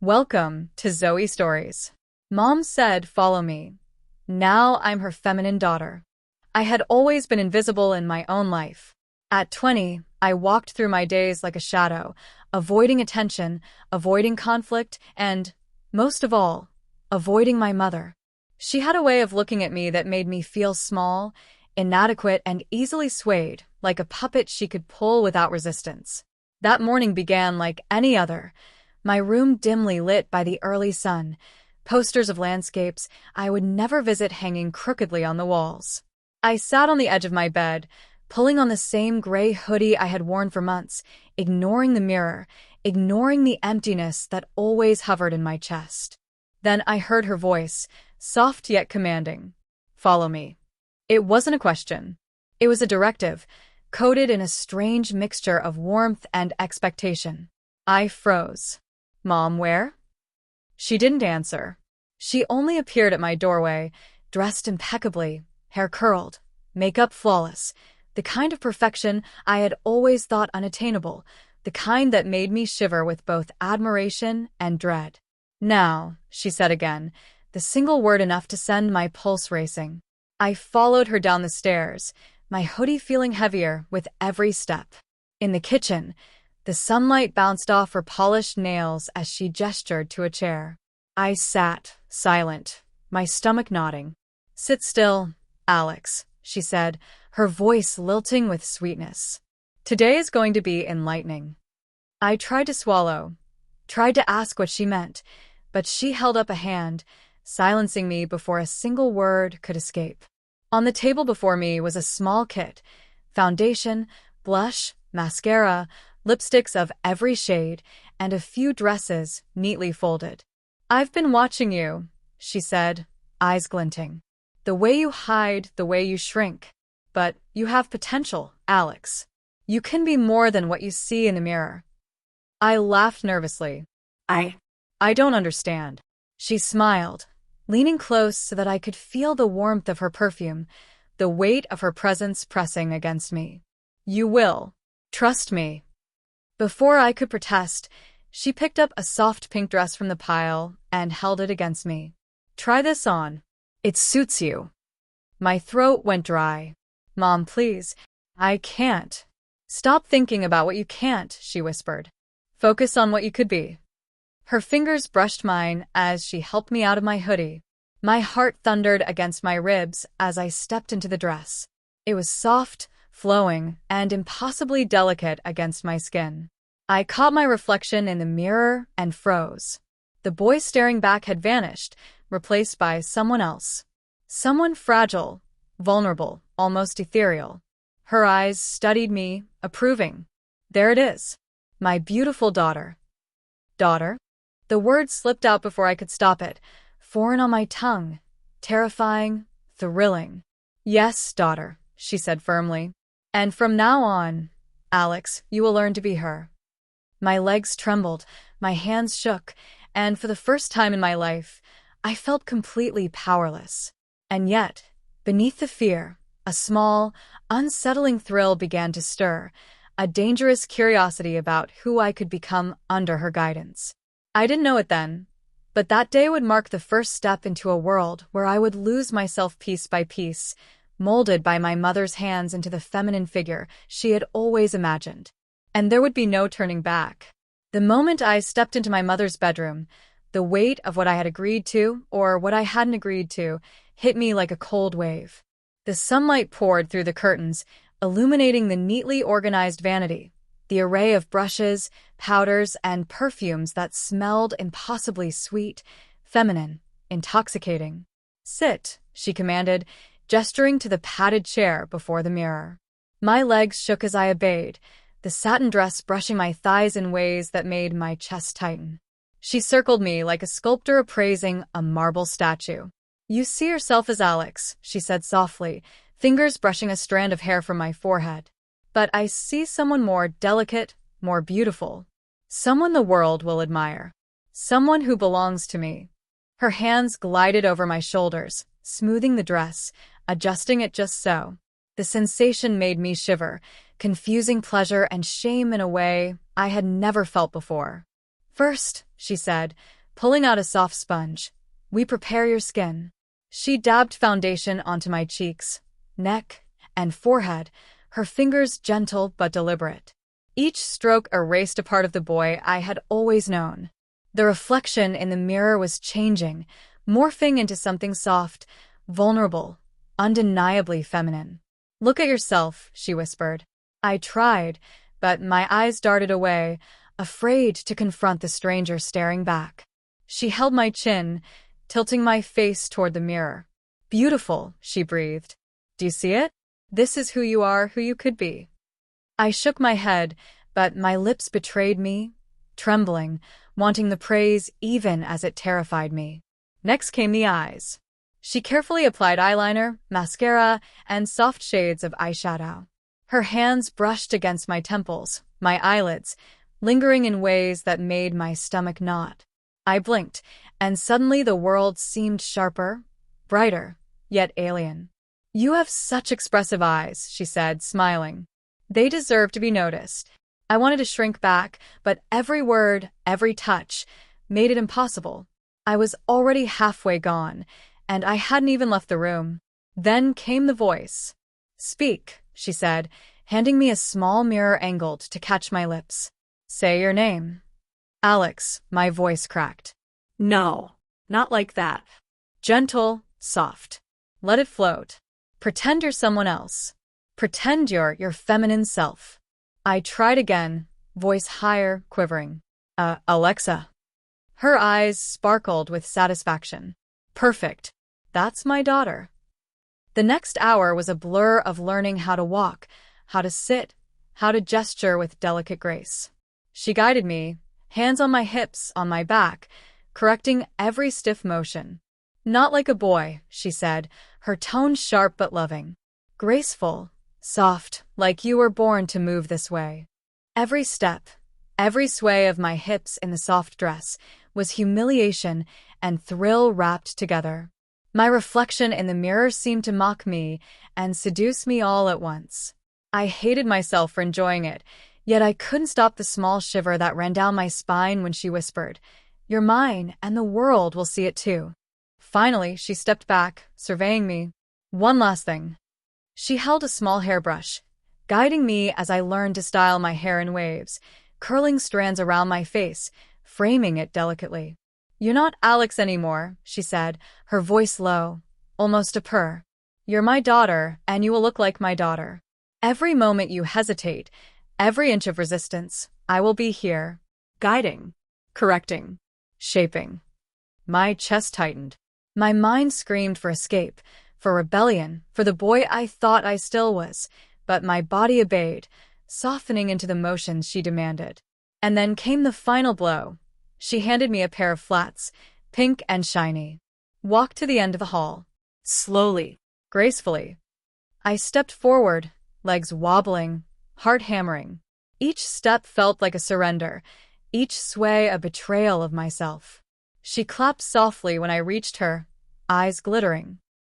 Welcome to Zoe Stories. Mom said, "Follow me." Now I'm her feminine daughter. I had always been invisible in my own life. At 20, I walked through my days like a shadow, avoiding attention, avoiding conflict, and, most of all, avoiding my mother. She had a way of looking at me that made me feel small, inadequate, and easily swayed, like a puppet she could pull without resistance. That morning began like any other, my room dimly lit by the early sun, posters of landscapes I would never visit hanging crookedly on the walls. I sat on the edge of my bed, pulling on the same gray hoodie I had worn for months, ignoring the mirror, ignoring the emptiness that always hovered in my chest. Then I heard her voice, soft yet commanding. "Follow me." It wasn't a question. It was a directive, coded in a strange mixture of warmth and expectation. I froze. "Mom, where?" She didn't answer. She only appeared at my doorway, dressed impeccably, hair curled, makeup flawless, the kind of perfection I had always thought unattainable, the kind that made me shiver with both admiration and dread. "Now," she said again, the single word enough to send my pulse racing. I followed her down the stairs, my hoodie feeling heavier with every step. In the kitchen, the sunlight bounced off her polished nails as she gestured to a chair. I sat, silent, my stomach nodding. "Sit still, Alex," she said, her voice lilting with sweetness. "Today is going to be enlightening." I tried to swallow, tried to ask what she meant, but she held up a hand, silencing me before a single word could escape. On the table before me was a small kit: foundation, blush, mascara, lipsticks of every shade, and a few dresses neatly folded. "I've been watching you," she said, eyes glinting. "The way you hide, the way you shrink. But you have potential, Alex. You can be more than what you see in the mirror." I laughed nervously. I don't understand." She smiled, leaning close so that I could feel the warmth of her perfume, the weight of her presence pressing against me. "You will. Trust me." Before I could protest, she picked up a soft pink dress from the pile and held it against me. "Try this on. It suits you." My throat went dry. "Mom, please. I can't." "Stop thinking about what you can't," she whispered. "Focus on what you could be." Her fingers brushed mine as she helped me out of my hoodie. My heart thundered against my ribs as I stepped into the dress. It was soft, flowing, and impossibly delicate against my skin. I caught my reflection in the mirror and froze. The boy staring back had vanished, replaced by someone else. Someone fragile, vulnerable, almost ethereal. Her eyes studied me, approving. There it is. My beautiful daughter. Daughter? The word slipped out before I could stop it, foreign on my tongue, terrifying, thrilling. "Yes, daughter," she said firmly. "And from now on, Alex, you will learn to be her." My legs trembled, my hands shook, and for the first time in my life, I felt completely powerless. And yet, beneath the fear, a small, unsettling thrill began to stir, a dangerous curiosity about who I could become under her guidance. I didn't know it then, but that day would mark the first step into a world where I would lose myself piece by piece, molded by my mother's hands into the feminine figure she had always imagined. And there would be no turning back. The moment I stepped into my mother's bedroom, the weight of what I had agreed to, or what I hadn't agreed to, hit me like a cold wave. The sunlight poured through the curtains, illuminating the neatly organized vanity, the array of brushes, powders, and perfumes that smelled impossibly sweet, feminine, intoxicating. "Sit," she commanded, gesturing to the padded chair before the mirror. My legs shook as I obeyed, the satin dress brushing my thighs in ways that made my chest tighten. She circled me like a sculptor appraising a marble statue. "You see yourself as Alex," she said softly, fingers brushing a strand of hair from my forehead. "But I see someone more delicate, more beautiful. Someone the world will admire. Someone who belongs to me." Her hands glided over my shoulders, smoothing the dress, adjusting it just so. The sensation made me shiver, confusing pleasure and shame in a way I had never felt before. First, she said, pulling out a soft sponge, we prepare your skin. She dabbed foundation onto my cheeks, neck, and forehead, her fingers gentle but deliberate. Each stroke erased a part of the boy I had always known. The reflection in the mirror was changing, morphing into something soft, vulnerable, undeniably feminine. Look at yourself, she whispered. I tried, but my eyes darted away, afraid to confront the stranger staring back. She held my chin, tilting my face toward the mirror. Beautiful, she breathed. Do you see it? This is who you are, who you could be. I shook my head, but my lips betrayed me, trembling, wanting the praise even as it terrified me. Next came the eyes. She carefully applied eyeliner, mascara, and soft shades of eyeshadow. Her hands brushed against my temples, my eyelids, lingering in ways that made my stomach knot. I blinked, and suddenly the world seemed sharper, brighter, yet alien. You have such expressive eyes, she said, smiling. They deserve to be noticed. I wanted to shrink back, but every word, every touch, made it impossible. I was already halfway gone, and I hadn't even left the room. Then came the voice. Speak, she said, handing me a small mirror angled to catch my lips. Say your name. Alex, my voice cracked. No, not like that. Gentle, soft. Let it float. Pretend you're someone else. Pretend you're your feminine self. I tried again, voice higher, quivering. Alexa. Her eyes sparkled with satisfaction. Perfect. That's my daughter. The next hour was a blur of learning how to walk, how to sit, how to gesture with delicate grace. She guided me, hands on my hips, on my back, correcting every stiff motion. Not like a boy, she said, her tone sharp but loving. Graceful, soft, like you were born to move this way. Every step, every sway of my hips in the soft dress was humiliation and thrill wrapped together. My reflection in the mirror seemed to mock me and seduce me all at once. I hated myself for enjoying it, yet I couldn't stop the small shiver that ran down my spine when she whispered, You're mine, and the world will see it too. Finally, she stepped back, surveying me. One last thing. She held a small hairbrush, guiding me as I learned to style my hair in waves, curling strands around my face, framing it delicately. You're not Alex anymore, she said, her voice low, almost a purr. You're my daughter, and you will look like my daughter. Every moment you hesitate, every inch of resistance, I will be here, guiding, correcting, shaping. My chest tightened. My mind screamed for escape, for rebellion, for the boy I thought I still was, but my body obeyed, softening into the motions she demanded. And then came the final blow. She handed me a pair of flats, pink and shiny. Walk to the end of the hall. Slowly, gracefully. I stepped forward, legs wobbling, heart hammering. Each step felt like a surrender, each sway a betrayal of myself. She clapped softly when I reached her, eyes glittering.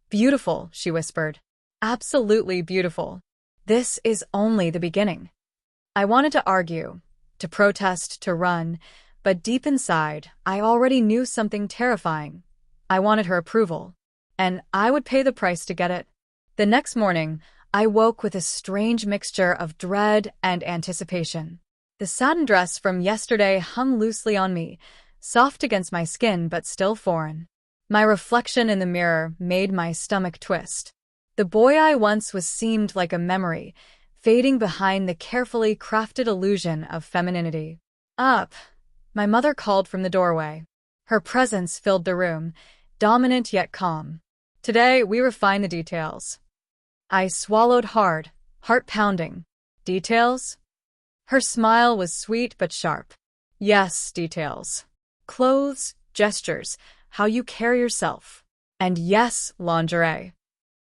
Beautiful, she whispered. Absolutely beautiful. This is only the beginning. I wanted to argue, to protest, to run, but deep inside, I already knew something terrifying. I wanted her approval, and I would pay the price to get it. The next morning, I woke with a strange mixture of dread and anticipation. The satin dress from yesterday hung loosely on me, soft against my skin but still foreign. My reflection in the mirror made my stomach twist. The boy I once was seemed like a memory, fading behind the carefully crafted illusion of femininity. Up! My mother called from the doorway. Her presence filled the room, dominant yet calm. Today, we refine the details. I swallowed hard, heart pounding. Details? Her smile was sweet but sharp. Yes, details. Clothes, gestures, how you carry yourself. And yes, lingerie.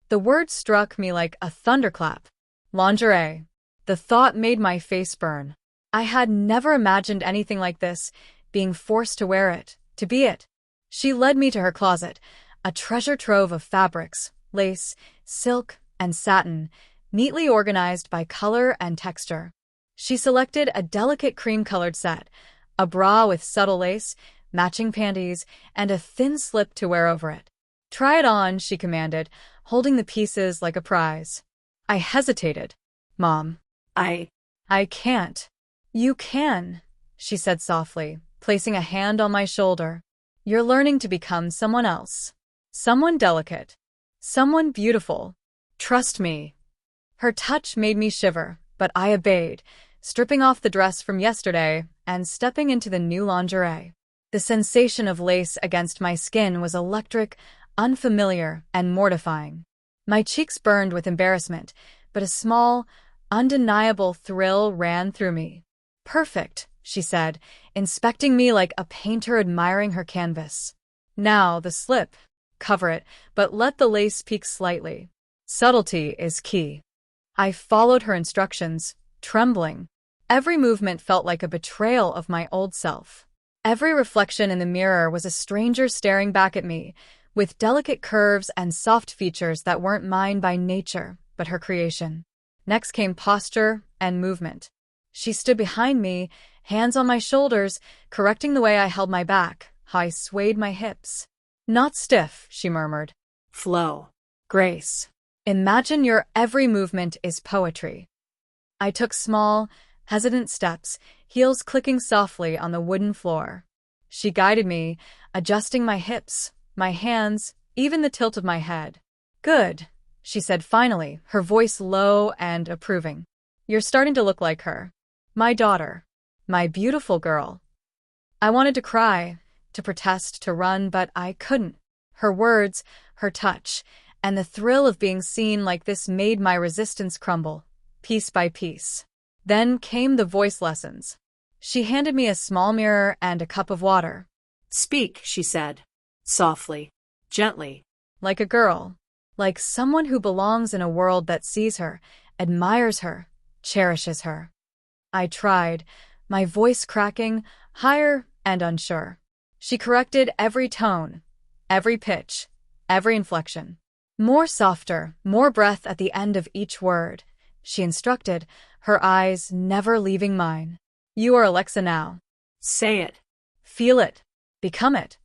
The word struck me like a thunderclap. Lingerie. The thought made my face burn. I had never imagined anything like this, being forced to wear it, to be it. She led me to her closet, a treasure trove of fabrics, lace, silk, and satin, neatly organized by color and texture. She selected a delicate cream-colored set, a bra with subtle lace, matching panties, and a thin slip to wear over it. "Try it on," she commanded, holding the pieces like a prize. I hesitated. "Mom, I can't." "You can," she said softly, placing a hand on my shoulder. "You're learning to become someone else. Someone delicate. Someone beautiful. Trust me." Her touch made me shiver, but I obeyed, stripping off the dress from yesterday and stepping into the new lingerie. The sensation of lace against my skin was electric, unfamiliar, and mortifying. My cheeks burned with embarrassment, but a small, undeniable thrill ran through me. "Perfect," she said, inspecting me like a painter admiring her canvas. "Now the slip. Cover it, but let the lace peek slightly. Subtlety is key." I followed her instructions, trembling. Every movement felt like a betrayal of my old self. Every reflection in the mirror was a stranger staring back at me, with delicate curves and soft features that weren't mine by nature, but her creation. Next came posture and movement. She stood behind me, hands on my shoulders, correcting the way I held my back, how I swayed my hips. "Not stiff," she murmured. "Flow. Grace. Imagine your every movement is poetry." I took small, hesitant steps, heels clicking softly on the wooden floor. She guided me, adjusting my hips, my hands, even the tilt of my head. "Good," she said finally, her voice low and approving. "You're starting to look like her. My daughter. My beautiful girl." I wanted to cry, to protest, to run, but I couldn't. Her words, her touch, and the thrill of being seen like this made my resistance crumble, piece by piece. Then came the voice lessons. She handed me a small mirror and a cup of water. "Speak," she said, softly, gently. Like a girl. Like someone who belongs in a world that sees her, admires her, cherishes her. I tried, my voice cracking, higher and unsure. She corrected every tone, every pitch, every inflection. "More softer, more breath at the end of each word," she instructed, her eyes never leaving mine. "You are Alexa now. Say it. Feel it. Become it."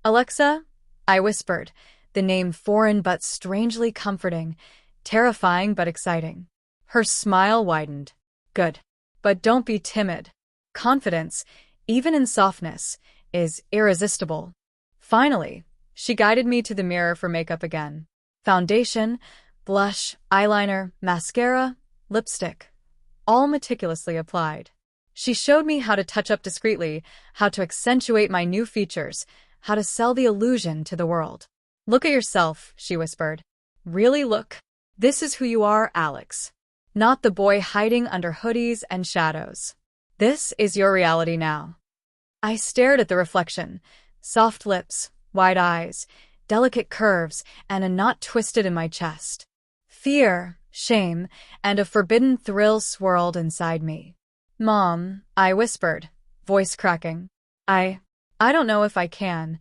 "Alexa," I whispered, the name foreign but strangely comforting, terrifying but exciting. Her smile widened. "Good. But don't be timid. Confidence, even in softness, is irresistible." Finally, she guided me to the mirror for makeup again. Foundation, blush, eyeliner, mascara, lipstick, all meticulously applied. She showed me how to touch up discreetly, how to accentuate my new features, how to sell the illusion to the world. "Look at yourself," she whispered. "Really look. This is who you are, Alex. Not the boy hiding under hoodies and shadows. This is your reality now." I stared at the reflection. Soft lips, wide eyes, delicate curves, and a knot twisted in my chest. Fear, shame, and a forbidden thrill swirled inside me. "Mom," I whispered, voice cracking. I don't know if I can."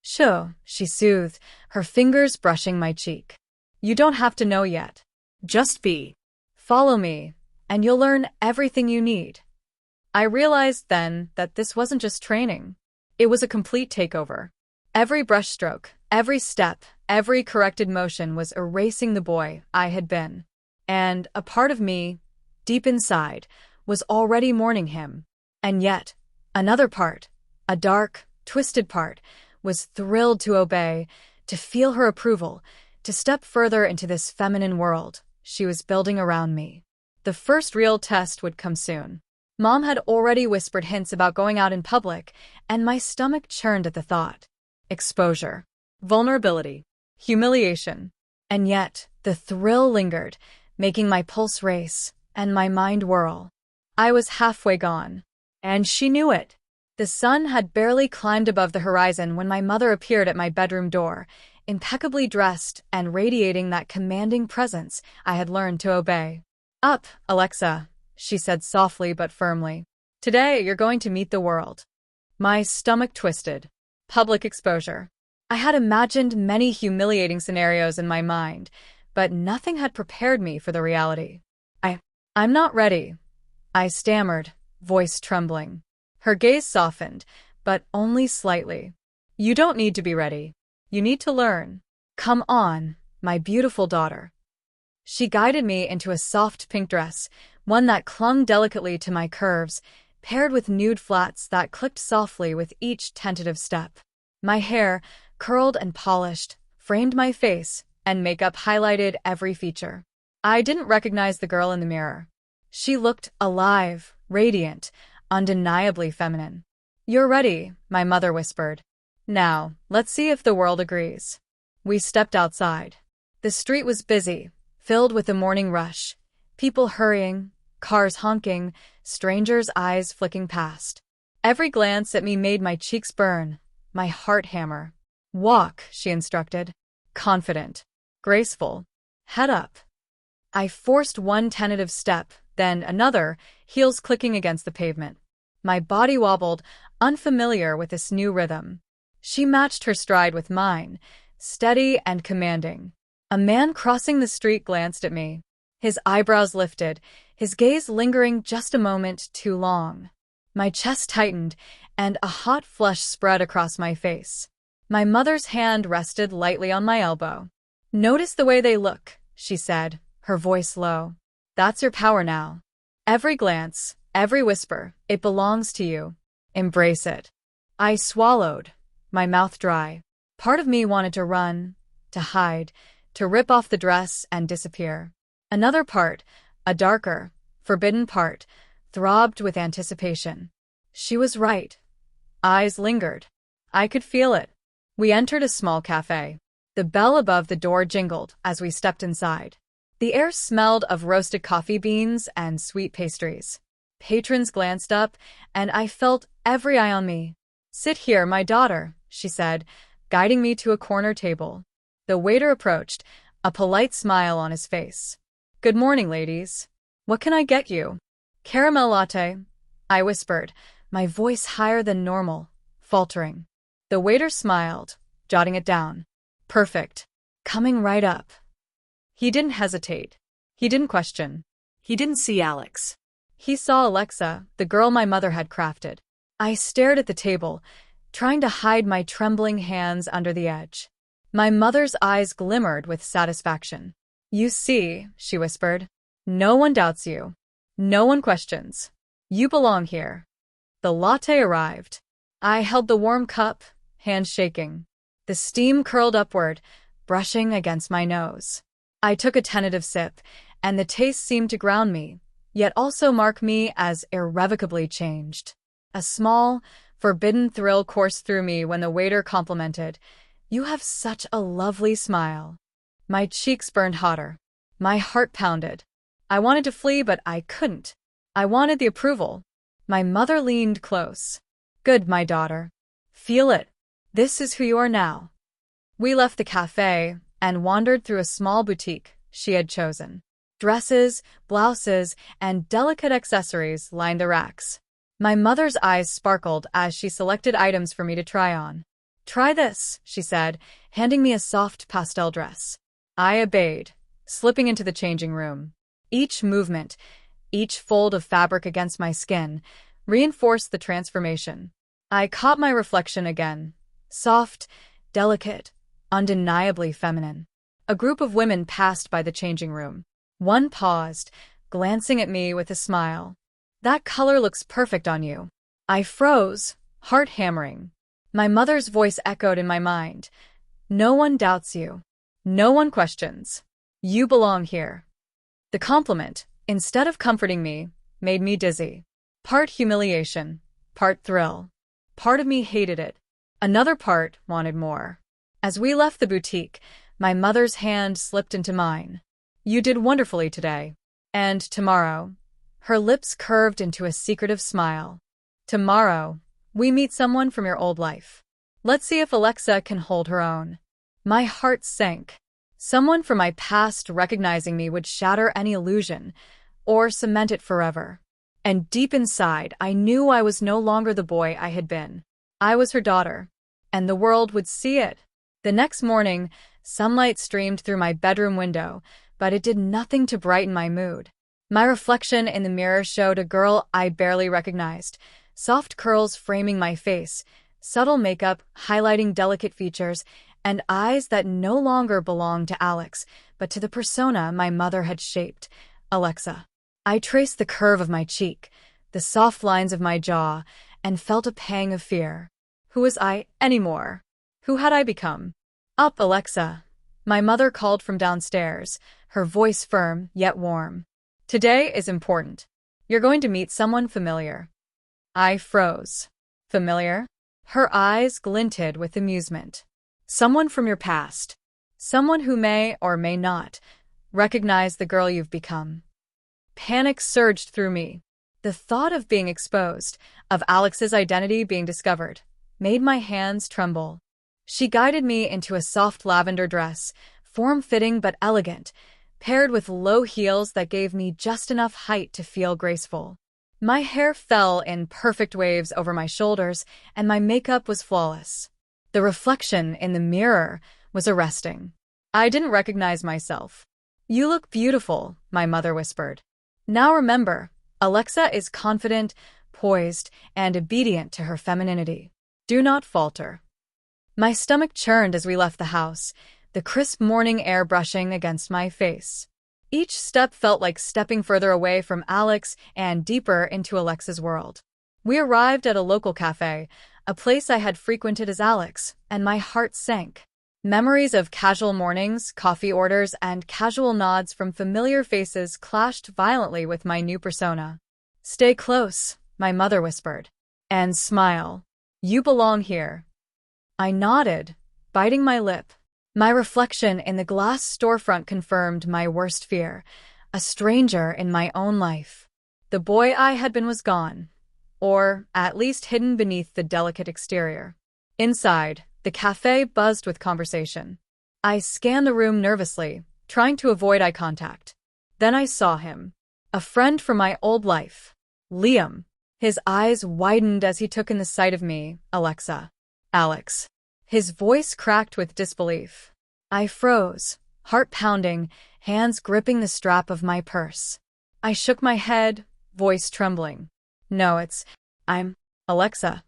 "Sure," she soothed, her fingers brushing my cheek. "You don't have to know yet. Just be. Follow me, and you'll learn everything you need." I realized then that this wasn't just training. It was a complete takeover. Every brushstroke, every step, every corrected motion was erasing the boy I had been. And a part of me, deep inside, was already mourning him. And yet, another part, a dark, twisted part, was thrilled to obey, to feel her approval, to step further into this feminine world she was building around me. The first real test would come soon. Mom had already whispered hints about going out in public, and my stomach churned at the thought. Exposure, vulnerability, humiliation. And yet, the thrill lingered, making my pulse race and my mind whirl. I was halfway gone, and she knew it. The sun had barely climbed above the horizon when my mother appeared at my bedroom door, impeccably dressed and radiating that commanding presence I had learned to obey. "Up, Alexa," she said softly but firmly. "Today you're going to meet the world." My stomach twisted. Public exposure. I had imagined many humiliating scenarios in my mind, but nothing had prepared me for the reality. I'm not ready," I stammered, voice trembling. Her gaze softened, but only slightly. You don't need to be ready. You need to learn. Come on, my beautiful daughter. She guided me into a soft pink dress, one that clung delicately to my curves, paired with nude flats that clicked softly with each tentative step. My hair, curled and polished, framed my face, and makeup highlighted every feature. I didn't recognize the girl in the mirror. She looked alive, radiant, undeniably feminine. You're ready, my mother whispered. Now, let's see if the world agrees. We stepped outside. The street was busy, filled with the morning rush. People hurrying, cars honking, strangers' eyes flicking past. Every glance at me made my cheeks burn, my heart hammer. Walk, she instructed. Confident. Graceful. Head up. I forced one tentative step, then another, heels clicking against the pavement. My body wobbled, unfamiliar with this new rhythm. She matched her stride with mine, steady and commanding. A man crossing the street glanced at me. His eyebrows lifted, his gaze lingering just a moment too long. My chest tightened, and a hot flush spread across my face. My mother's hand rested lightly on my elbow. Notice the way they look, she said, her voice low. That's your power now. Every glance, every whisper, it belongs to you. Embrace it. I swallowed, my mouth dry. Part of me wanted to run, to hide, to rip off the dress and disappear. Another part, a darker, forbidden part, throbbed with anticipation. She was right. Eyes lingered. I could feel it. We entered a small cafe. The bell above the door jingled as we stepped inside. The air smelled of roasted coffee beans and sweet pastries. Patrons glanced up, and I felt every eye on me. Sit here, my daughter, she said, guiding me to a corner table. The waiter approached, a polite smile on his face. Good morning, ladies. What can I get you? Caramel latte, I whispered, my voice higher than normal, faltering. The waiter smiled, jotting it down. Perfect. Coming right up. He didn't hesitate. He didn't question. He didn't see Alex. He saw Alexa, the girl my mother had crafted. I stared at the table, trying to hide my trembling hands under the edge. My mother's eyes glimmered with satisfaction. You see, she whispered, no one doubts you. No one questions. You belong here. The latte arrived. I held the warm cup, hands shaking. The steam curled upward, brushing against my nose. I took a tentative sip, and the taste seemed to ground me, yet also mark me as irrevocably changed. A small, forbidden thrill coursed through me when the waiter complimented, You have such a lovely smile. My cheeks burned hotter. My heart pounded. I wanted to flee, but I couldn't. I wanted the approval. My mother leaned close. Good, my daughter. Feel it. This is who you are now. We left the cafe and wandered through a small boutique she had chosen. Dresses, blouses, and delicate accessories lined the racks. My mother's eyes sparkled as she selected items for me to try on. Try this, she said, handing me a soft pastel dress. I obeyed, slipping into the changing room. Each movement, each fold of fabric against my skin, reinforced the transformation. I caught my reflection again. Soft, delicate, undeniably feminine. A group of women passed by the changing room. One paused, glancing at me with a smile. That color looks perfect on you. I froze, heart hammering. My mother's voice echoed in my mind. No one doubts you. No one questions. You belong here. The compliment, instead of comforting me, made me dizzy. Part humiliation, part thrill. Part of me hated it. Another part wanted more. As we left the boutique, my mother's hand slipped into mine. You did wonderfully today. And tomorrow, her lips curved into a secretive smile. Tomorrow, we meet someone from your old life. Let's see if Alexa can hold her own. My heart sank. Someone from my past recognizing me would shatter any illusion, or cement it forever. And deep inside, I knew I was no longer the boy I had been. I was her daughter, and the world would see it. The next morning, sunlight streamed through my bedroom window, but it did nothing to brighten my mood. My reflection in the mirror showed a girl I barely recognized, soft curls framing my face, subtle makeup highlighting delicate features, and eyes that no longer belonged to Alex, but to the persona my mother had shaped, Alexa. I traced the curve of my cheek, the soft lines of my jaw, and felt a pang of fear. Who was I anymore? Who had I become? Up, Alexa. My mother called from downstairs, her voice firm yet warm. Today is important. You're going to meet someone familiar. I froze. Familiar? Her eyes glinted with amusement. Someone from your past. Someone who may or may not recognize the girl you've become. Panic surged through me. The thought of being exposed, of Alex's identity being discovered, made my hands tremble. She guided me into a soft lavender dress, form-fitting but elegant, paired with low heels that gave me just enough height to feel graceful. My hair fell in perfect waves over my shoulders, and my makeup was flawless. The reflection in the mirror was arresting. I didn't recognize myself. You look beautiful, my mother whispered. Now remember, Alexa is confident, poised, and obedient to her femininity. Do not falter. My stomach churned as we left the house, the crisp morning air brushing against my face. Each step felt like stepping further away from Alex and deeper into Alexa's world. We arrived at a local cafe, a place I had frequented as Alex, and my heart sank. Memories of casual mornings, coffee orders, and casual nods from familiar faces clashed violently with my new persona. Stay close, my mother whispered. And smile. You belong here. I nodded, biting my lip. My reflection in the glass storefront confirmed my worst fear, a stranger in my own life. The boy I had been was gone, or at least hidden beneath the delicate exterior. Inside, the cafe buzzed with conversation. I scanned the room nervously, trying to avoid eye contact. Then I saw him. A friend from my old life. Liam. His eyes widened as he took in the sight of me, Alexa. Alex. His voice cracked with disbelief. I froze, heart pounding, hands gripping the strap of my purse. I shook my head, voice trembling. No, I'm Alexa.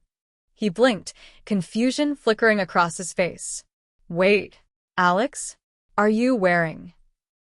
He blinked, confusion flickering across his face. Wait, Alex? Are you wearing?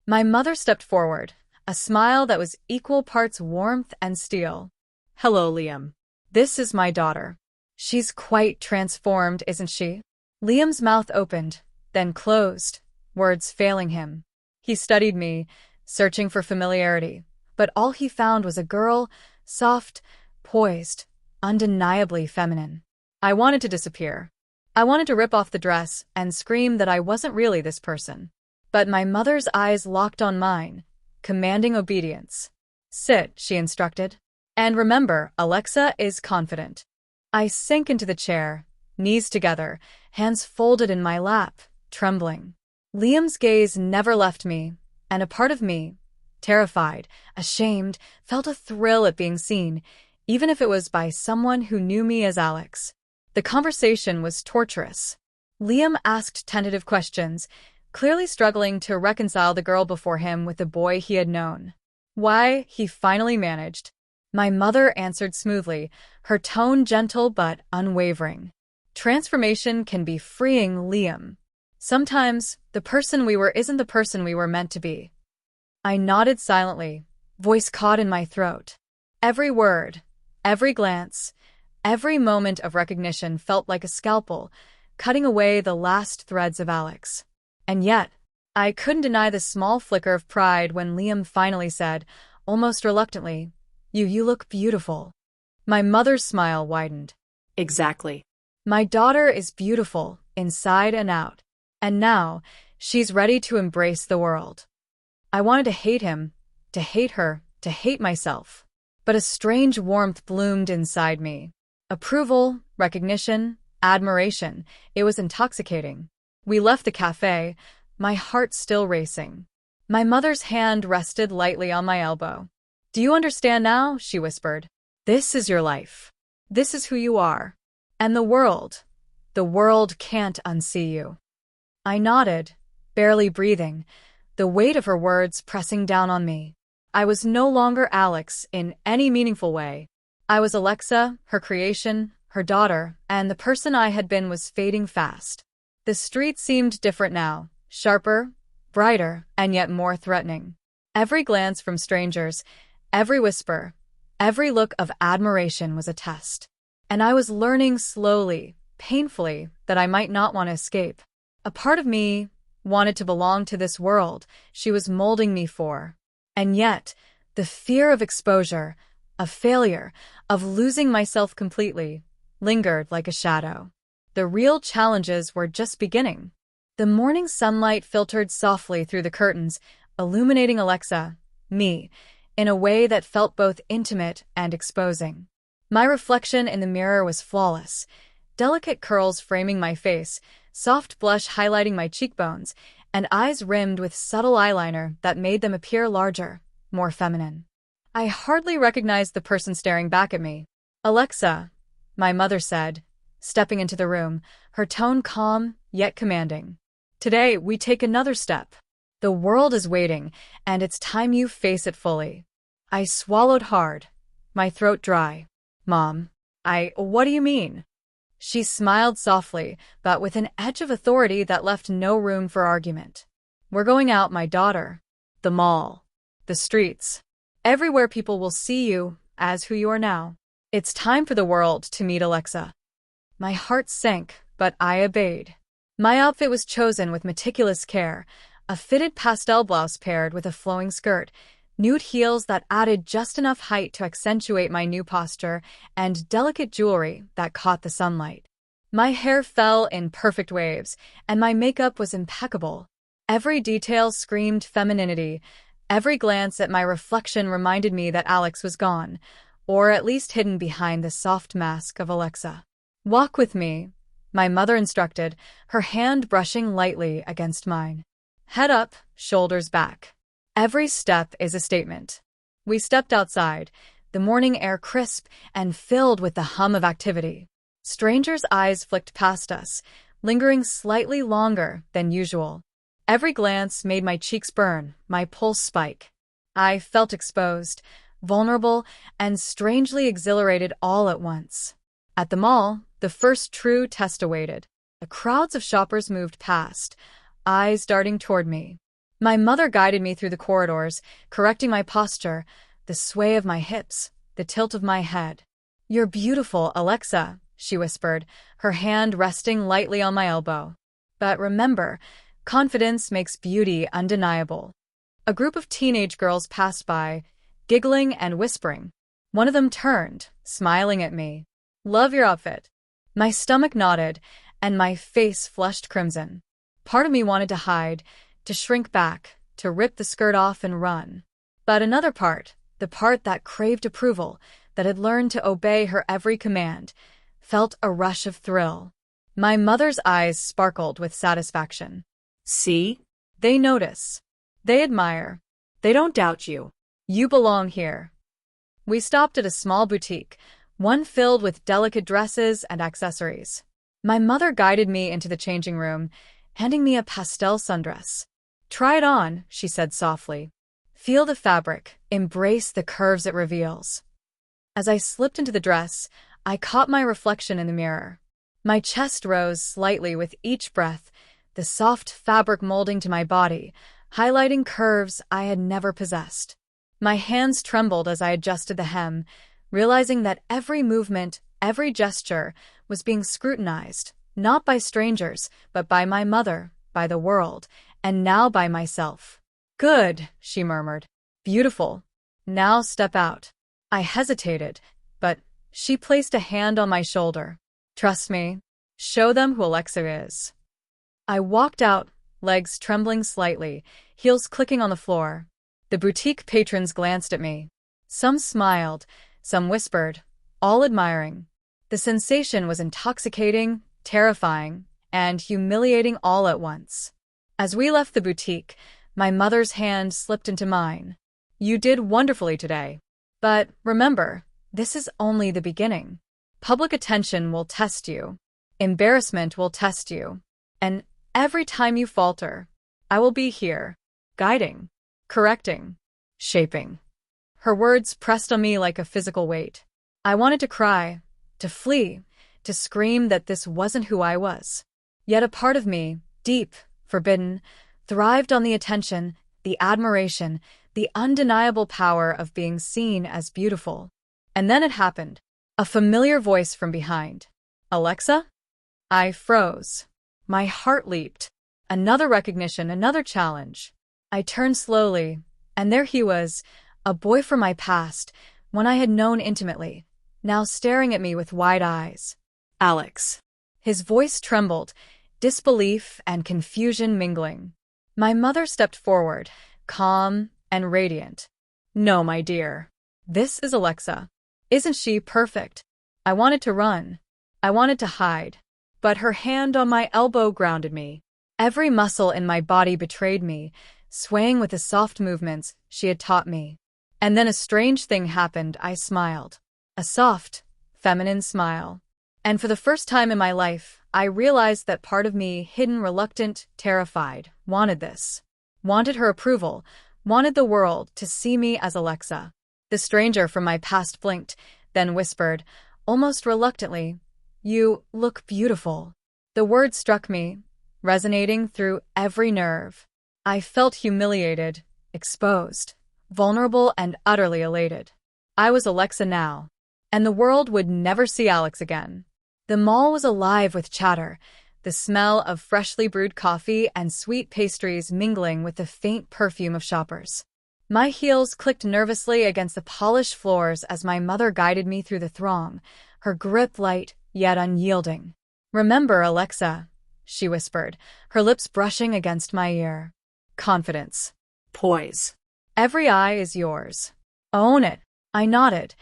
My mother stepped forward, a smile that was equal parts warmth and steel. Hello, Liam. This is my daughter. She's quite transformed, isn't she? Liam's mouth opened, then closed, words failing him. He studied me, searching for familiarity, but all he found was a girl, soft, poised, undeniably feminine. I wanted to disappear. I wanted to rip off the dress and scream that I wasn't really this person. But my mother's eyes locked on mine, commanding obedience. Sit, she instructed. And remember, Alexa is confident. I sank into the chair, knees together, hands folded in my lap, trembling. Liam's gaze never left me, and a part of me, terrified, ashamed, felt a thrill at being seen, even if it was by someone who knew me as Alex. The conversation was torturous. Liam asked tentative questions, clearly struggling to reconcile the girl before him with the boy he had known. Why, he finally managed. My mother answered smoothly, her tone gentle but unwavering. Transformation can be freeing, Liam. Sometimes, the person we were isn't the person we were meant to be. I nodded silently, voice caught in my throat. Every word, every glance, every moment of recognition felt like a scalpel, cutting away the last threads of Alex. And yet, I couldn't deny the small flicker of pride when Liam finally said, almost reluctantly, You look beautiful. My mother's smile widened. Exactly. My daughter is beautiful, inside and out. And now, she's ready to embrace the world. I wanted to hate him, to hate her, to hate myself. But a strange warmth bloomed inside me. Approval, recognition, admiration. It was intoxicating. We left the cafe, my heart still racing. My mother's hand rested lightly on my elbow. Do you understand now? She whispered. This is your life. This is who you are. And the world can't unsee you. I nodded, barely breathing, the weight of her words pressing down on me. I was no longer Alex in any meaningful way. I was Alexa, her creation, her daughter, and the person I had been was fading fast. The street seemed different now, sharper, brighter, and yet more threatening. Every glance from strangers, every whisper, every look of admiration was a test. And I was learning slowly, painfully, that I might not want to escape. A part of me wanted to belong to this world she was molding me for. And yet, the fear of exposure, of failure, of losing myself completely, lingered like a shadow. The real challenges were just beginning. The morning sunlight filtered softly through the curtains, illuminating Alexa, me, in a way that felt both intimate and exposing. My reflection in the mirror was flawless, delicate curls framing my face, soft blush highlighting my cheekbones, and eyes rimmed with subtle eyeliner that made them appear larger, more feminine. I hardly recognized the person staring back at me. "Alexa," my mother said, stepping into the room, her tone calm yet commanding. "Today, we take another step. The world is waiting, and it's time you face it fully." I swallowed hard, my throat dry. "Mom, what do you mean?" She smiled softly, but with an edge of authority that left no room for argument. "We're going out, my daughter. The mall. The streets. Everywhere people will see you as who you are now. It's time for the world to meet Alexa." My heart sank, but I obeyed. My outfit was chosen with meticulous care, a fitted pastel blouse paired with a flowing skirt, nude heels that added just enough height to accentuate my new posture, and delicate jewelry that caught the sunlight. My hair fell in perfect waves, and my makeup was impeccable. Every detail screamed femininity. Every glance at my reflection reminded me that Alex was gone, or at least hidden behind the soft mask of Alexa. "Walk with me," my mother instructed, her hand brushing lightly against mine. "Head up, shoulders back. Every step is a statement." We stepped outside, the morning air crisp and filled with the hum of activity. Strangers' eyes flicked past us, lingering slightly longer than usual. Every glance made my cheeks burn, my pulse spike. I felt exposed, vulnerable, and strangely exhilarated all at once. At the mall, the first true test awaited. The crowds of shoppers moved past, eyes darting toward me. My mother guided me through the corridors, correcting my posture, the sway of my hips, the tilt of my head. "You're beautiful, Alexa," she whispered, her hand resting lightly on my elbow. "But remember, confidence makes beauty undeniable." A group of teenage girls passed by, giggling and whispering. One of them turned, smiling at me. "Love your outfit." My stomach knotted, and my face flushed crimson. Part of me wanted to hide, to shrink back, to rip the skirt off and run. But another part, the part that craved approval, that had learned to obey her every command, felt a rush of thrill. My mother's eyes sparkled with satisfaction. "See? They notice. They admire. They don't doubt you." You belong here." We stopped at a small boutique, one filled with delicate dresses and accessories. My mother guided me into the changing room, handing me a pastel sundress. "Try it on," she said softly. "Feel the fabric, embrace the curves it reveals." As I slipped into the dress, I caught my reflection in the mirror. My chest rose slightly with each breath, the soft fabric molding to my body, highlighting curves I had never possessed. My hands trembled as I adjusted the hem, realizing that every movement, every gesture, was being scrutinized, not by strangers, but by my mother, by the world, and now by myself. "Good," she murmured. "Beautiful. Now step out." I hesitated, but she placed a hand on my shoulder. "Trust me. Show them who Alexa is." I walked out, legs trembling slightly, heels clicking on the floor. The boutique patrons glanced at me. Some smiled, some whispered, all admiring. The sensation was intoxicating, terrifying, and humiliating all at once. As we left the boutique, my mother's hand slipped into mine. "You did wonderfully today. But remember, this is only the beginning. Public attention will test you. Embarrassment will test you. And every time you falter, I will be here, guiding, correcting, shaping." Her words pressed on me like a physical weight. I wanted to cry, to flee, to scream that this wasn't who I was. Yet a part of me, deep, forbidden, thrived on the attention, the admiration, the undeniable power of being seen as beautiful. And then it happened. A familiar voice from behind. Alexa? I froze. My heart leaped. Another recognition, another challenge. I turned slowly, and there he was, a boy from my past, one I had known intimately, now staring at me with wide eyes. Alex. His voice trembled, disbelief and confusion mingling. My mother stepped forward, calm and radiant. No, my dear. This is Alexa. Isn't she perfect? I wanted to run. I wanted to hide. But her hand on my elbow grounded me. Every muscle in my body betrayed me, swaying with the soft movements she had taught me. And then a strange thing happened. I smiled. A soft, feminine smile. And for the first time in my life, I realized that part of me, hidden, reluctant, terrified, wanted this. Wanted her approval, wanted the world to see me as Alexa. The stranger from my past blinked, then whispered, almost reluctantly, "You look beautiful." The word struck me, resonating through every nerve. I felt humiliated, exposed, vulnerable and utterly elated. I was Alexa now, and the world would never see Alex again. The mall was alive with chatter, the smell of freshly brewed coffee and sweet pastries mingling with the faint perfume of shoppers. My heels clicked nervously against the polished floors as my mother guided me through the throng, her grip light yet unyielding. "Remember, Alexa," she whispered, her lips brushing against my ear. "Confidence. Poise. Every eye is yours. Own it." I nodded,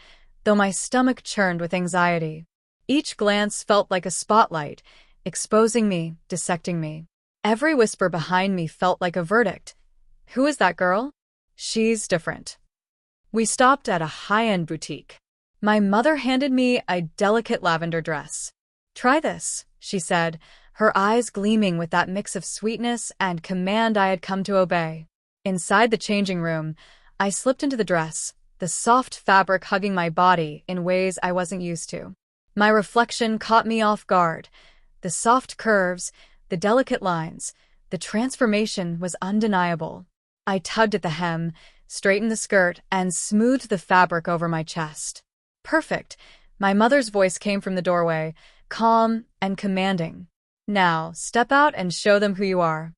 though my stomach churned with anxiety. Each glance felt like a spotlight, exposing me, dissecting me. Every whisper behind me felt like a verdict. "Who is that girl? She's different." We stopped at a high-end boutique. My mother handed me a delicate lavender dress. "Try this," she said, her eyes gleaming with that mix of sweetness and command I had come to obey. Inside the changing room, I slipped into the dress, the soft fabric hugging my body in ways I wasn't used to. My reflection caught me off guard. The soft curves, the delicate lines, the transformation was undeniable. I tugged at the hem, straightened the skirt, and smoothed the fabric over my chest. "Perfect." My mother's voice came from the doorway, calm and commanding. "Now, step out and show them who you are."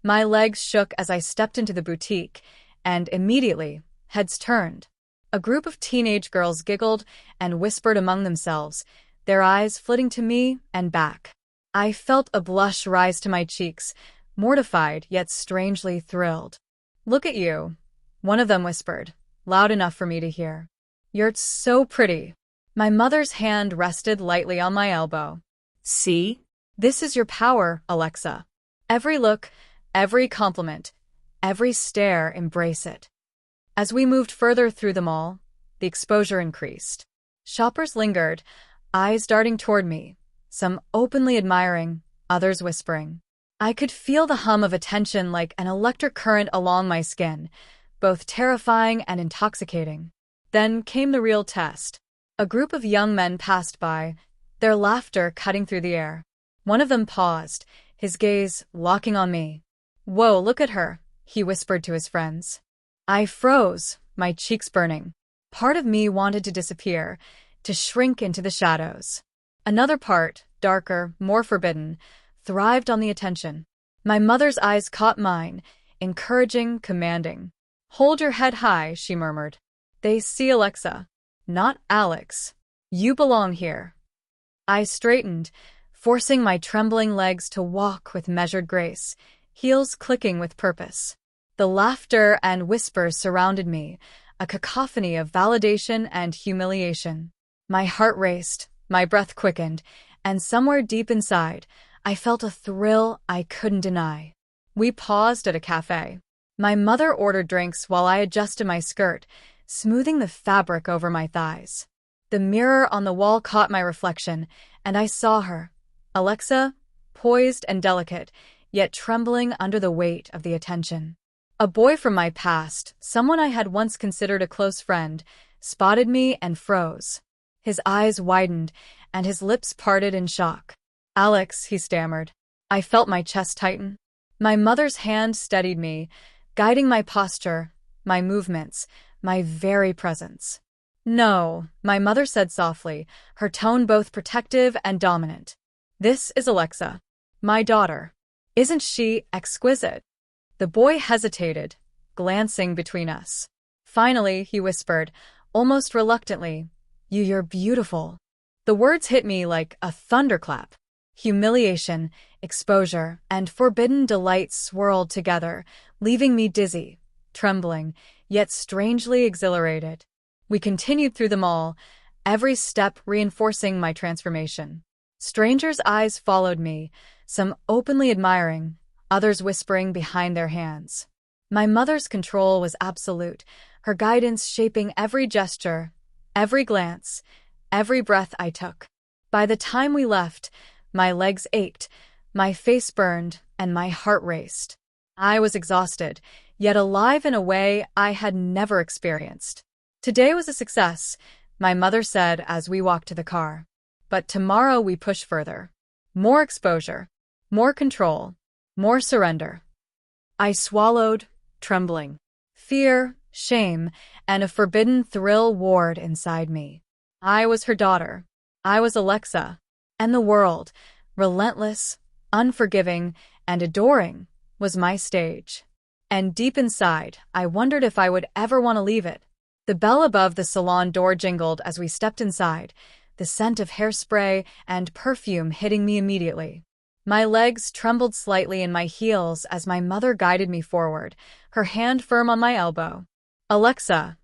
My legs shook as I stepped into the boutique, and immediately, heads turned. A group of teenage girls giggled and whispered among themselves, their eyes flitting to me and back. I felt a blush rise to my cheeks, mortified yet strangely thrilled. "Look at you," one of them whispered, loud enough for me to hear. "You're so pretty." My mother's hand rested lightly on my elbow. See? This is your power, Alexa. Every look, every compliment, every stare, embrace it. As we moved further through the mall, the exposure increased. Shoppers lingered, eyes darting toward me, some openly admiring, others whispering. I could feel the hum of attention like an electric current along my skin, both terrifying and intoxicating. Then came the real test. A group of young men passed by, their laughter cutting through the air. One of them paused, his gaze locking on me. "Whoa, look at her," he whispered to his friends. I froze, my cheeks burning. Part of me wanted to disappear, to shrink into the shadows. Another part, darker, more forbidden, thrived on the attention. My mother's eyes caught mine, encouraging, commanding. "Hold your head high," she murmured. "They see Alexa, not Alex. You belong here." I straightened, forcing my trembling legs to walk with measured grace, heels clicking with purpose. The laughter and whispers surrounded me, a cacophony of validation and humiliation. My heart raced, my breath quickened, and somewhere deep inside, I felt a thrill I couldn't deny. We paused at a cafe. My mother ordered drinks while I adjusted my skirt, smoothing the fabric over my thighs. The mirror on the wall caught my reflection, and I saw her, Alexa, poised and delicate, yet trembling under the weight of the attention. A boy from my past, someone I had once considered a close friend, spotted me and froze. His eyes widened, and his lips parted in shock. "Alex," he stammered. I felt my chest tighten. My mother's hand steadied me, guiding my posture, my movements, my very presence. "No," my mother said softly, her tone both protective and dominant. "This is Alexa, my daughter. Isn't she exquisite?" The boy hesitated, glancing between us. Finally, he whispered, almost reluctantly, You're beautiful." The words hit me like a thunderclap. Humiliation, exposure, and forbidden delight swirled together, leaving me dizzy, trembling, yet strangely exhilarated. We continued through the mall, every step reinforcing my transformation. Strangers' eyes followed me, some openly admiring, others whispering behind their hands. My mother's control was absolute, her guidance shaping every gesture, every glance, every breath I took. By the time we left, my legs ached, my face burned, and my heart raced. I was exhausted, yet alive in a way I had never experienced. "Today was a success," my mother said as we walked to the car. "But tomorrow we push further. More exposure, more control, more surrender." I swallowed, trembling. Fear, shame, and a forbidden thrill warred inside me. I was her daughter. I was Alexa. And the world, relentless, unforgiving, and adoring, was my stage. And deep inside, I wondered if I would ever want to leave it. The bell above the salon door jingled as we stepped inside, the scent of hairspray and perfume hitting me immediately. My legs trembled slightly in my heels as my mother guided me forward, her hand firm on my elbow. "Alexa,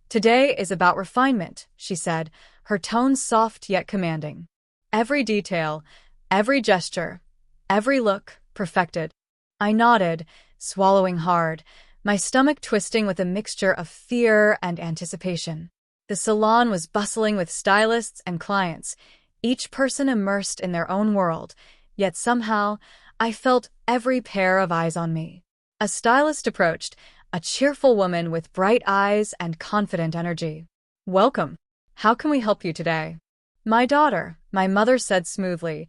today is about refinement," she said, her tone soft yet commanding. Every detail, every gesture, every look, perfected. I nodded, swallowing hard, my stomach twisting with a mixture of fear and anticipation. The salon was bustling with stylists and clients, each person immersed in their own world, yet somehow I felt every pair of eyes on me. A stylist approached, a cheerful woman with bright eyes and confident energy. "Welcome. How can we help you today?" "My daughter," my mother said smoothly,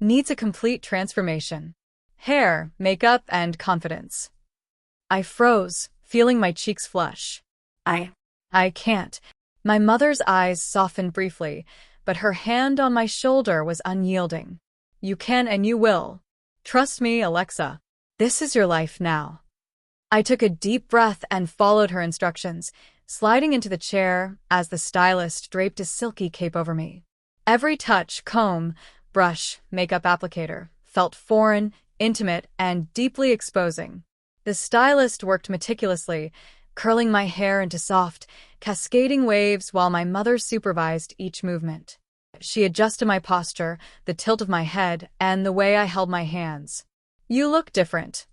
"needs a complete transformation. Hair, makeup, and confidence." I froze, feeling my cheeks flush. I can't." My mother's eyes softened briefly, but her hand on my shoulder was unyielding. "You can and you will. Trust me, Alexa. This is your life now." I took a deep breath and followed her instructions, sliding into the chair as the stylist draped a silky cape over me. Every touch, comb, brush, makeup applicator, felt foreign, intimate, and deeply exposing. The stylist worked meticulously, curling my hair into soft, cascading waves while my mother supervised each movement. She adjusted my posture, the tilt of my head, and the way I held my hands. "You look different,"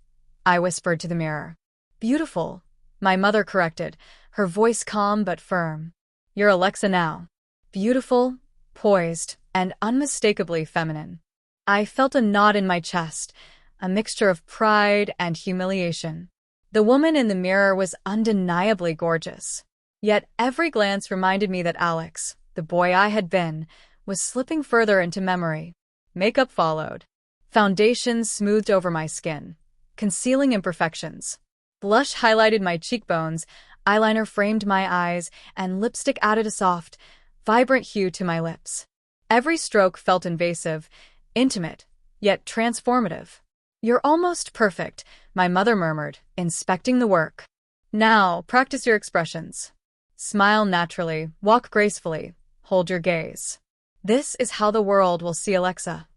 I whispered to the mirror. "Beautiful," my mother corrected, her voice calm but firm. "You're Alexa now. Beautiful, poised, and unmistakably feminine." I felt a knot in my chest, a mixture of pride and humiliation. The woman in the mirror was undeniably gorgeous. Yet every glance reminded me that Alex, the boy I had been, was slipping further into memory. Makeup followed. Foundation smoothed over my skin, concealing imperfections. Blush highlighted my cheekbones, eyeliner framed my eyes, and lipstick added a soft, vibrant hue to my lips. Every stroke felt invasive, intimate, yet transformative. "You're almost perfect," my mother murmured, inspecting the work. "Now, practice your expressions. Smile naturally, walk gracefully, hold your gaze. This is how the world will see Alexa."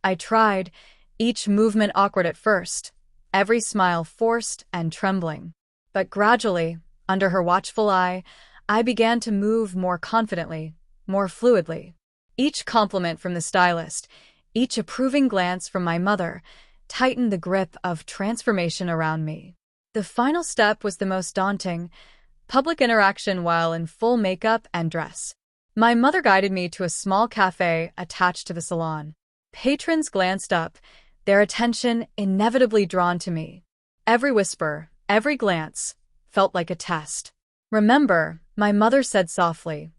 I tried, each movement awkward at first, every smile forced and trembling. But gradually, under her watchful eye, I began to move more confidently, more fluidly. Each compliment from the stylist, each approving glance from my mother, tightened the grip of transformation around me. The final step was the most daunting, public interaction while in full makeup and dress. My mother guided me to a small cafe attached to the salon. Patrons glanced up, their attention inevitably drawn to me. Every whisper, every glance, felt like a test. "Remember," my mother said softly,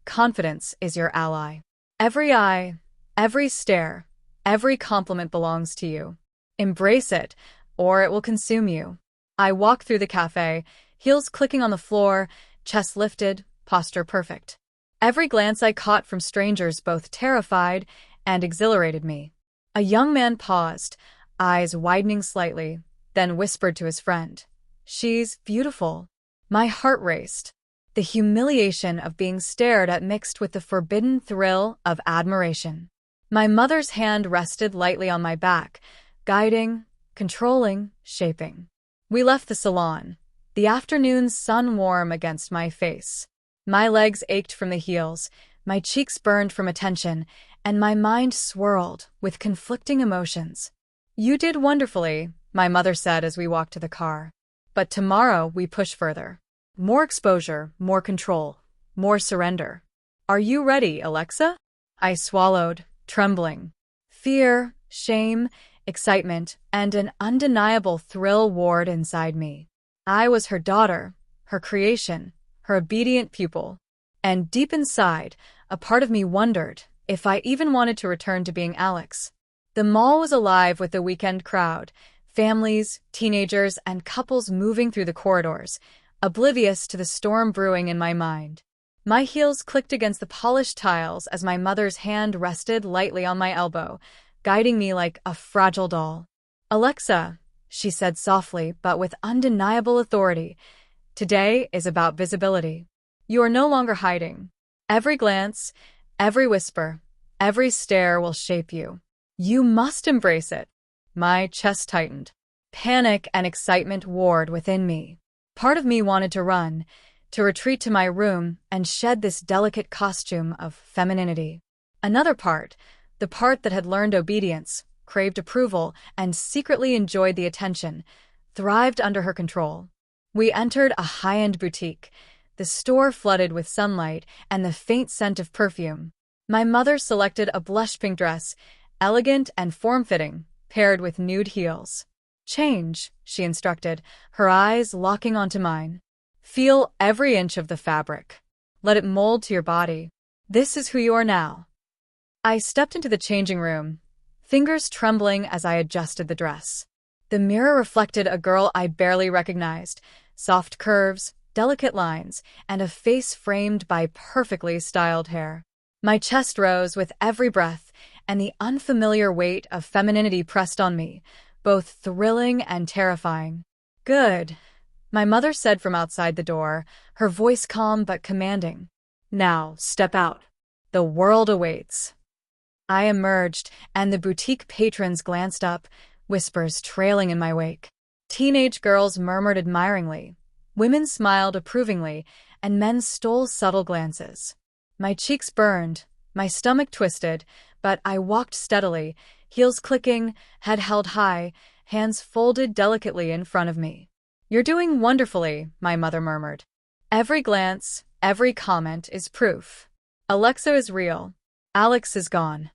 confidence is your ally. Every eye, every stare, every compliment belongs to you. Embrace it, or it will consume you. I walk through the cafe, heels clicking on the floor, chest lifted, posture perfect. Every glance I caught from strangers both terrified and exhilarated me. A young man paused, eyes widening slightly, then whispered to his friend, "She's beautiful." My heart raced. The humiliation of being stared at mixed with the forbidden thrill of admiration. My mother's hand rested lightly on my back, guiding, controlling, shaping. We left the salon, the afternoon sun warm against my face. My legs ached from the heels, my cheeks burned from attention, and my mind swirled with conflicting emotions. "You did wonderfully," my mother said as we walked to the car. "But tomorrow we push further. More exposure, more control, more surrender. Are you ready, Alexa?" I swallowed, trembling. Fear, shame, excitement, and an undeniable thrill warred inside me. I was her daughter, her creation, her obedient pupil. And deep inside, a part of me wondered if I even wanted to return to being Alex. The mall was alive with the weekend crowd, families, teenagers, and couples moving through the corridors, oblivious to the storm brewing in my mind. My heels clicked against the polished tiles as my mother's hand rested lightly on my elbow, guiding me like a fragile doll. "Alexa," she said softly but with undeniable authority, "today is about visibility. You are no longer hiding. Every glance, every whisper, every stare will shape you. You must embrace it." My chest tightened. Panic and excitement warred within me. Part of me wanted to run, to retreat to my room and shed this delicate costume of femininity. Another part, the part that had learned obedience, craved approval, and secretly enjoyed the attention, thrived under her control. We entered a high-end boutique, the store flooded with sunlight and the faint scent of perfume. My mother selected a blush pink dress, elegant and form-fitting, paired with nude heels. "Change," she instructed, her eyes locking onto mine. "Feel every inch of the fabric. Let it mold to your body. This is who you are now." I stepped into the changing room, fingers trembling as I adjusted the dress. The mirror reflected a girl I barely recognized, soft curves, delicate lines, and a face framed by perfectly styled hair. My chest rose with every breath, and the unfamiliar weight of femininity pressed on me, both thrilling and terrifying. "Good," my mother said from outside the door, her voice calm but commanding. "Now, step out. The world awaits." I emerged, and the boutique patrons glanced up, whispers trailing in my wake. Teenage girls murmured admiringly, women smiled approvingly, and men stole subtle glances. My cheeks burned, my stomach twisted, but I walked steadily, heels clicking, head held high, hands folded delicately in front of me. "You're doing wonderfully," my mother murmured. "Every glance, every comment is proof. Alexa is real. Alex is gone."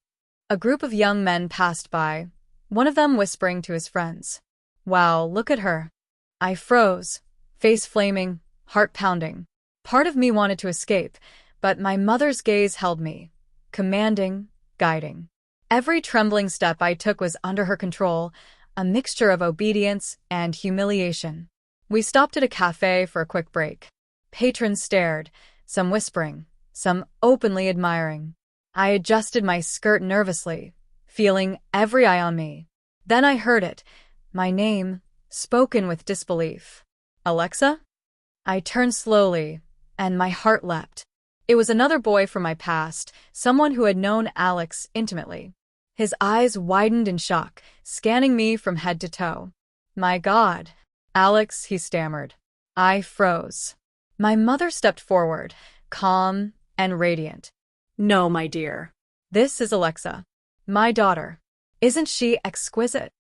A group of young men passed by, one of them whispering to his friends, "Wow, look at her." I froze, face flaming, heart pounding. Part of me wanted to escape, but my mother's gaze held me, commanding, guiding. Every trembling step I took was under her control, a mixture of obedience and humiliation. We stopped at a cafe for a quick break. Patrons stared, some whispering, some openly admiring. I adjusted my skirt nervously, feeling every eye on me. Then I heard it, my name, spoken with disbelief. "Alexa?" I turned slowly, and my heart leapt. It was another boy from my past, someone who had known Alex intimately. His eyes widened in shock, scanning me from head to toe. "My God, Alex," he stammered. I froze. My mother stepped forward, calm and radiant. "No, my dear." "This is Alexa, my daughter. Isn't she exquisite?"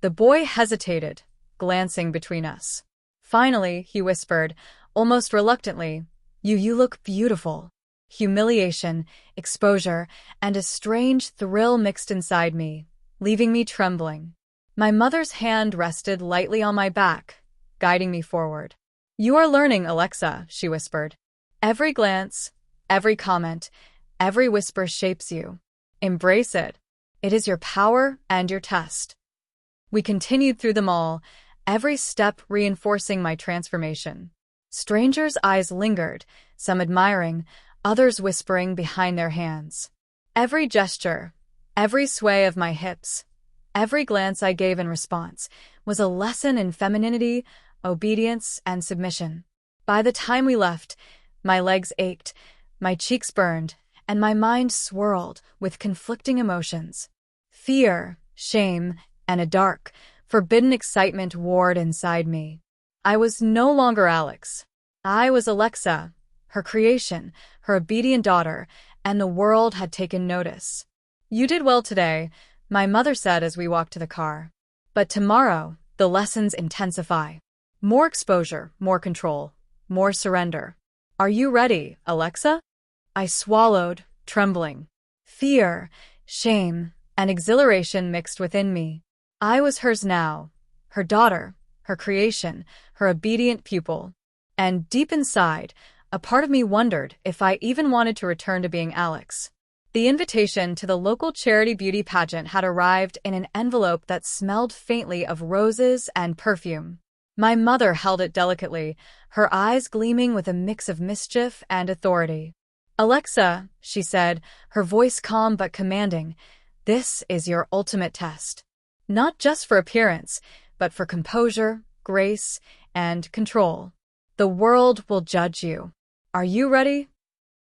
The boy hesitated, glancing between us. Finally, he whispered, almost reluctantly, You look beautiful." Humiliation, exposure, and a strange thrill mixed inside me, leaving me trembling. My mother's hand rested lightly on my back, guiding me forward. "You are learning, Alexa," she whispered. "Every glance, Every comment, every whisper shapes you. Embrace it. It is your power and your test. We continued through the mall, every step reinforcing my transformation. Strangers' eyes lingered, some admiring, others whispering behind their hands. Every gesture, every sway of my hips, every glance I gave in response was a lesson in femininity, obedience, and submission. By the time we left, my legs ached, my cheeks burned, and my mind swirled with conflicting emotions. Fear, shame, and a dark, forbidden excitement warred inside me. I was no longer Alex. I was Alexa, her creation, her obedient daughter, and the world had taken notice. "You did well today," my mother said as we walked to the car. "But tomorrow, the lessons intensify. More exposure, more control, more surrender. Are you ready, Alexa?" I swallowed, trembling. Fear, shame, and exhilaration mixed within me. I was hers now, her daughter, her creation, her obedient pupil. And deep inside, a part of me wondered if I even wanted to return to being Alex. The invitation to the local charity beauty pageant had arrived in an envelope that smelled faintly of roses and perfume. My mother held it delicately, her eyes gleaming with a mix of mischief and authority. "Alexa," she said, her voice calm but commanding, "this is your ultimate test. Not just for appearance, but for composure, grace, and control. The world will judge you. Are you ready?"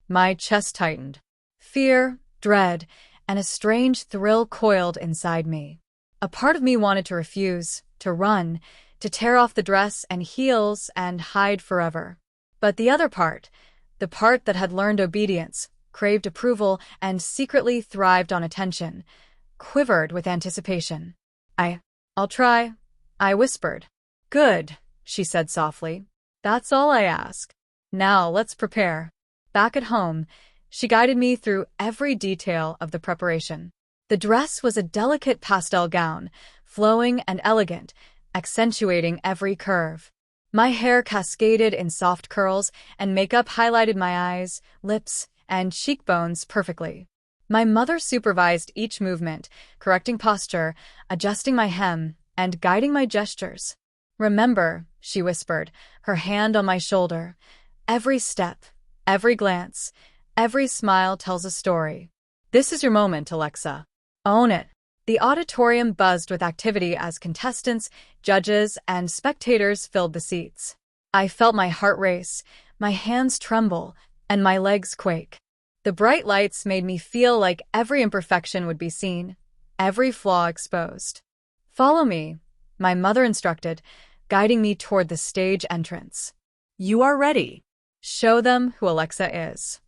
My chest tightened. Fear, dread, and a strange thrill coiled inside me. A part of me wanted to refuse, to run, to tear off the dress and heels and hide forever. But the other part, the part that had learned obedience, craved approval, and secretly thrived on attention, quivered with anticipation. I'll try," I whispered. "Good," she said softly. "That's all I ask. Now let's prepare." Back at home, she guided me through every detail of the preparation. The dress was a delicate pastel gown, flowing and elegant, accentuating every curve. My hair cascaded in soft curls, and makeup highlighted my eyes, lips, and cheekbones perfectly. My mother supervised each movement, correcting posture, adjusting my hem, and guiding my gestures. "Remember," she whispered, her hand on my shoulder, "every step, every glance, every smile tells a story. This is your moment, Alexa. Own it." The auditorium buzzed with activity as contestants, judges, and spectators filled the seats. I felt my heart race, my hands tremble, and my legs quake. The bright lights made me feel like every imperfection would be seen, every flaw exposed. "Follow me," my mother instructed, guiding me toward the stage entrance. You are ready. Show them who Alexa is.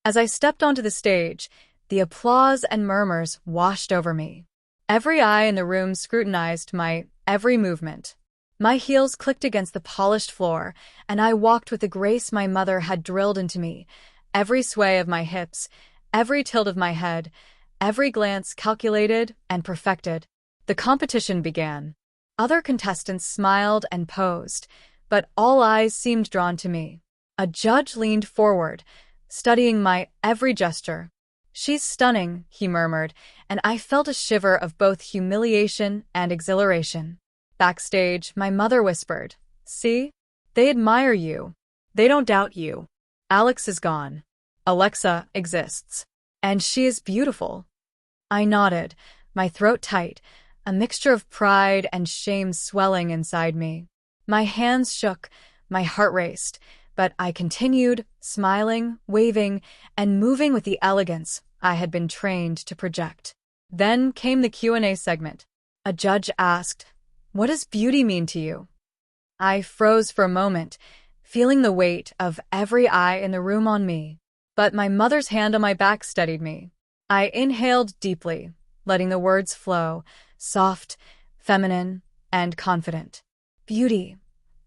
As I stepped onto the stage, the applause and murmurs washed over me. Every eye in the room scrutinized my every movement. My heels clicked against the polished floor, and I walked with the grace my mother had drilled into me. Every sway of my hips, every tilt of my head, every glance calculated and perfected. The competition began. Other contestants smiled and posed, but all eyes seemed drawn to me. A judge leaned forward, studying my every gesture. "She's stunning," he murmured, and I felt a shiver of both humiliation and exhilaration. Backstage, my mother whispered, "See? They admire you. They don't doubt you. Alex is gone. Alexa exists. And she is beautiful." I nodded, my throat tight, a mixture of pride and shame swelling inside me. My hands shook, my heart raced, but I continued, smiling, waving, and moving with the elegance I had been trained to project. Then came the Q&A segment. A judge asked, "What does beauty mean to you?" I froze for a moment, feeling the weight of every eye in the room on me. But my mother's hand on my back steadied me. I inhaled deeply, letting the words flow, soft, feminine, and confident. "Beauty,"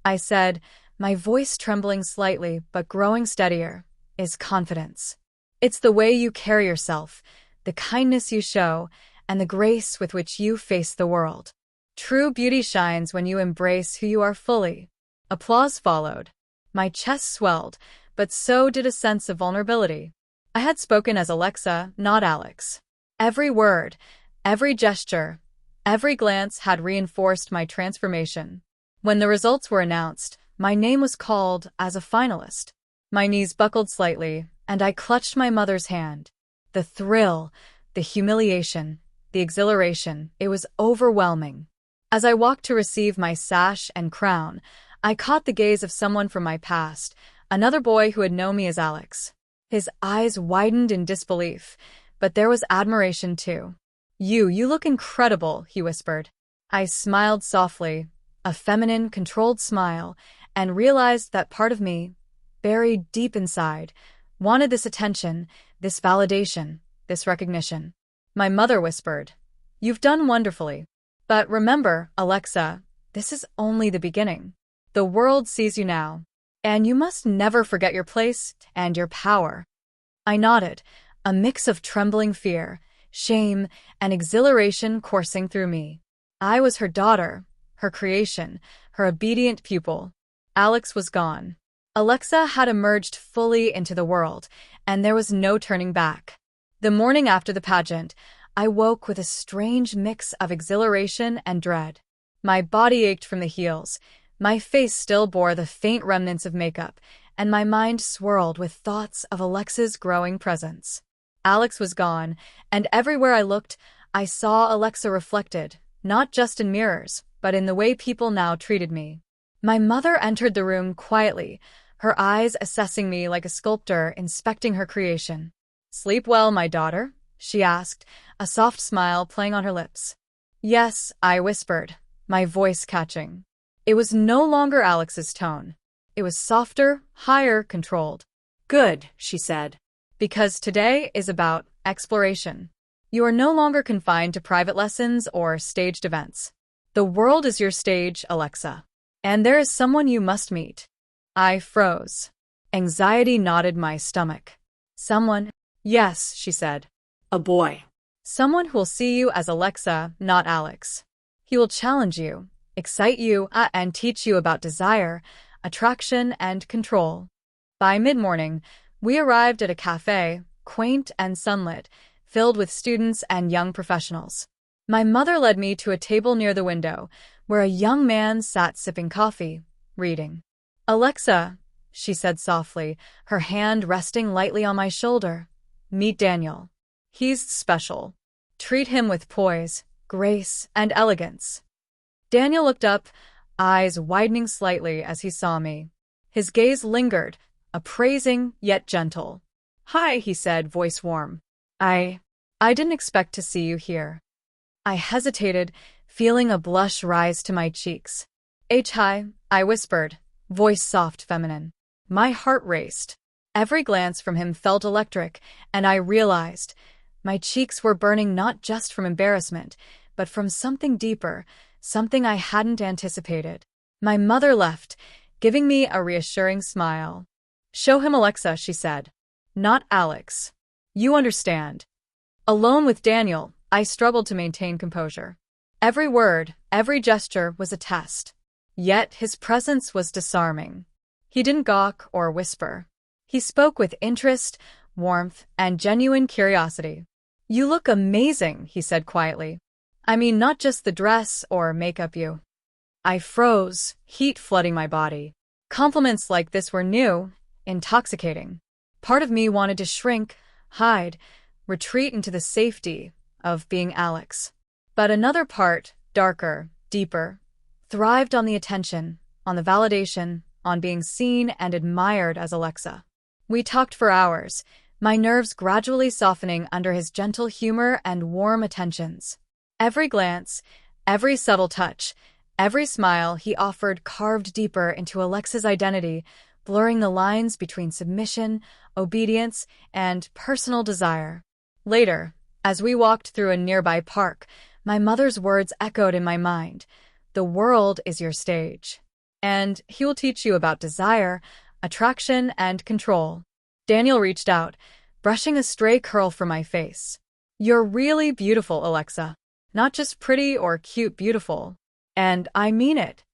I said, my voice trembling slightly but growing steadier, "is confidence. It's the way you carry yourself, the kindness you show, and the grace with which you face the world. True beauty shines when you embrace who you are fully." Applause followed. My chest swelled, but so did a sense of vulnerability. I had spoken as Alexa, not Alex. Every word, every gesture, every glance had reinforced my transformation. When the results were announced, my name was called as a finalist. My knees buckled slightly, and I clutched my mother's hand. The thrill, the humiliation, the exhilaration, it was overwhelming. As I walked to receive my sash and crown, I caught the gaze of someone from my past, another boy who had known me as Alex. His eyes widened in disbelief, but there was admiration too. You look incredible," he whispered. I smiled softly, a feminine, controlled smile, and realized that part of me, buried deep inside, wanted this attention, this validation, this recognition. My mother whispered, "You've done wonderfully. But remember, Alexa, this is only the beginning. The world sees you now, and you must never forget your place and your power." I nodded, a mix of trembling fear, shame, and exhilaration coursing through me. I was her daughter, her creation, her obedient pupil. Alex was gone. Alexa had emerged fully into the world, and there was no turning back. The morning after the pageant, I woke with a strange mix of exhilaration and dread. My body ached from the heels, my face still bore the faint remnants of makeup, and my mind swirled with thoughts of Alexa's growing presence. Alex was gone, and everywhere I looked, I saw Alexa reflected, not just in mirrors, but in the way people now treated me. My mother entered the room quietly, her eyes assessing me like a sculptor inspecting her creation. "Sleep well, my daughter?" she asked, a soft smile playing on her lips. "Yes," I whispered, my voice catching. It was no longer Alex's tone. It was softer, higher, controlled. "Good," she said. "Because today is about exploration. You are no longer confined to private lessons or staged events. The world is your stage, Alexa. And there is someone you must meet." I froze. Anxiety knotted my stomach. "Someone?" "Yes," she said. "A boy." "Someone who will see you as Alexa, not Alex. He will challenge you, excite you, and teach you about desire, attraction, and control." By mid-morning, we arrived at a cafe, quaint and sunlit, filled with students and young professionals. My mother led me to a table near the window, where a young man sat sipping coffee, reading. "Alexa," she said softly, her hand resting lightly on my shoulder. "Meet Daniel. He's special. Treat him with poise, grace, and elegance." Daniel looked up, eyes widening slightly as he saw me. His gaze lingered, appraising yet gentle. "Hi," he said, voice warm. I didn't expect to see you here." I hesitated, feeling a blush rise to my cheeks. "Hi," I whispered, voice soft, feminine. My heart raced. Every glance from him felt electric, and I realized my cheeks were burning not just from embarrassment, but from something deeper, something I hadn't anticipated. My mother left, giving me a reassuring smile. "Show him Alexa," she said. "Not Alex. You understand." Alone with Daniel, I struggled to maintain composure. Every word, every gesture was a test. Yet his presence was disarming. He didn't gawk or whisper. He spoke with interest, warmth, and genuine curiosity. "You look amazing," he said quietly. "I mean, not just the dress or makeup you." I froze, heat flooding my body. Compliments like this were new, intoxicating. Part of me wanted to shrink, hide, retreat into the safety of being Alex. But another part, darker, deeper, thrived on the attention, on the validation, on being seen and admired as Alexa. We talked for hours, my nerves gradually softening under his gentle humor and warm attentions. Every glance, every subtle touch, every smile he offered carved deeper into Alexa's identity, blurring the lines between submission, obedience, and personal desire. Later, as we walked through a nearby park, my mother's words echoed in my mind. "The world is your stage. And he will teach you about desire, attraction, and control." Daniel reached out, brushing a stray curl from my face. "You're really beautiful, Alexa. Not just pretty or cute beautiful. And I mean it."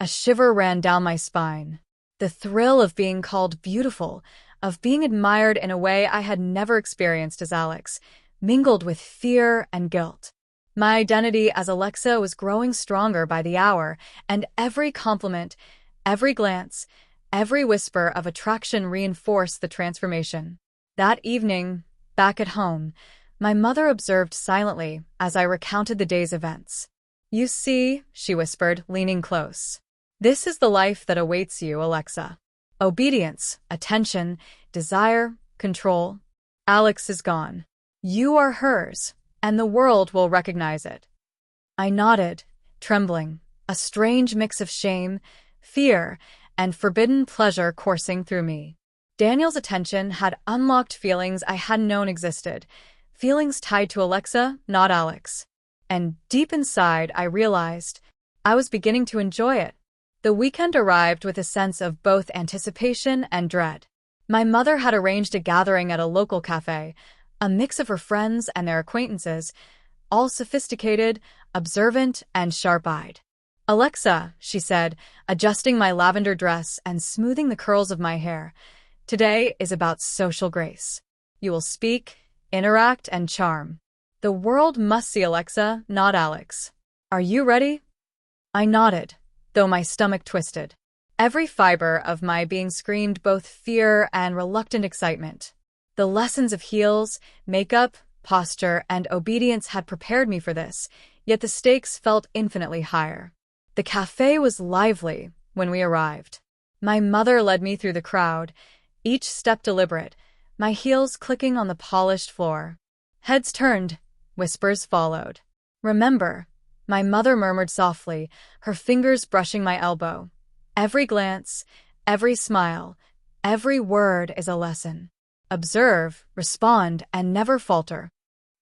A shiver ran down my spine. The thrill of being called beautiful, of being admired in a way I had never experienced as Alex, mingled with fear and guilt. My identity as Alexa was growing stronger by the hour, and every compliment, every glance, every whisper of attraction reinforced the transformation. That evening, back at home, my mother observed silently as I recounted the day's events. "You see," she whispered, leaning close. "This is the life that awaits you, Alexa. Obedience, attention, desire, control. Alex is gone. You are hers, and the world will recognize it." I nodded, trembling, a strange mix of shame, fear, and forbidden pleasure coursing through me. Daniel's attention had unlocked feelings I hadn't known existed, feelings tied to Alexa, not Alex. And deep inside, I realized I was beginning to enjoy it. The weekend arrived with a sense of both anticipation and dread. My mother had arranged a gathering at a local cafe, a mix of her friends and their acquaintances, all sophisticated, observant, and sharp-eyed. "Alexa," she said, adjusting my lavender dress and smoothing the curls of my hair, "today is about social grace. You will speak, interact, and charm. The world must see Alexa, not Alex. Are you ready?" I nodded, though my stomach twisted. Every fiber of my being screamed both fear and reluctant excitement. The lessons of heels, makeup, posture, and obedience had prepared me for this, yet the stakes felt infinitely higher. The cafe was lively when we arrived. My mother led me through the crowd, each step deliberate, my heels clicking on the polished floor. Heads turned, whispers followed. "Remember," my mother murmured softly, her fingers brushing my elbow. "Every glance, every smile, every word is a lesson. Observe, respond, and never falter."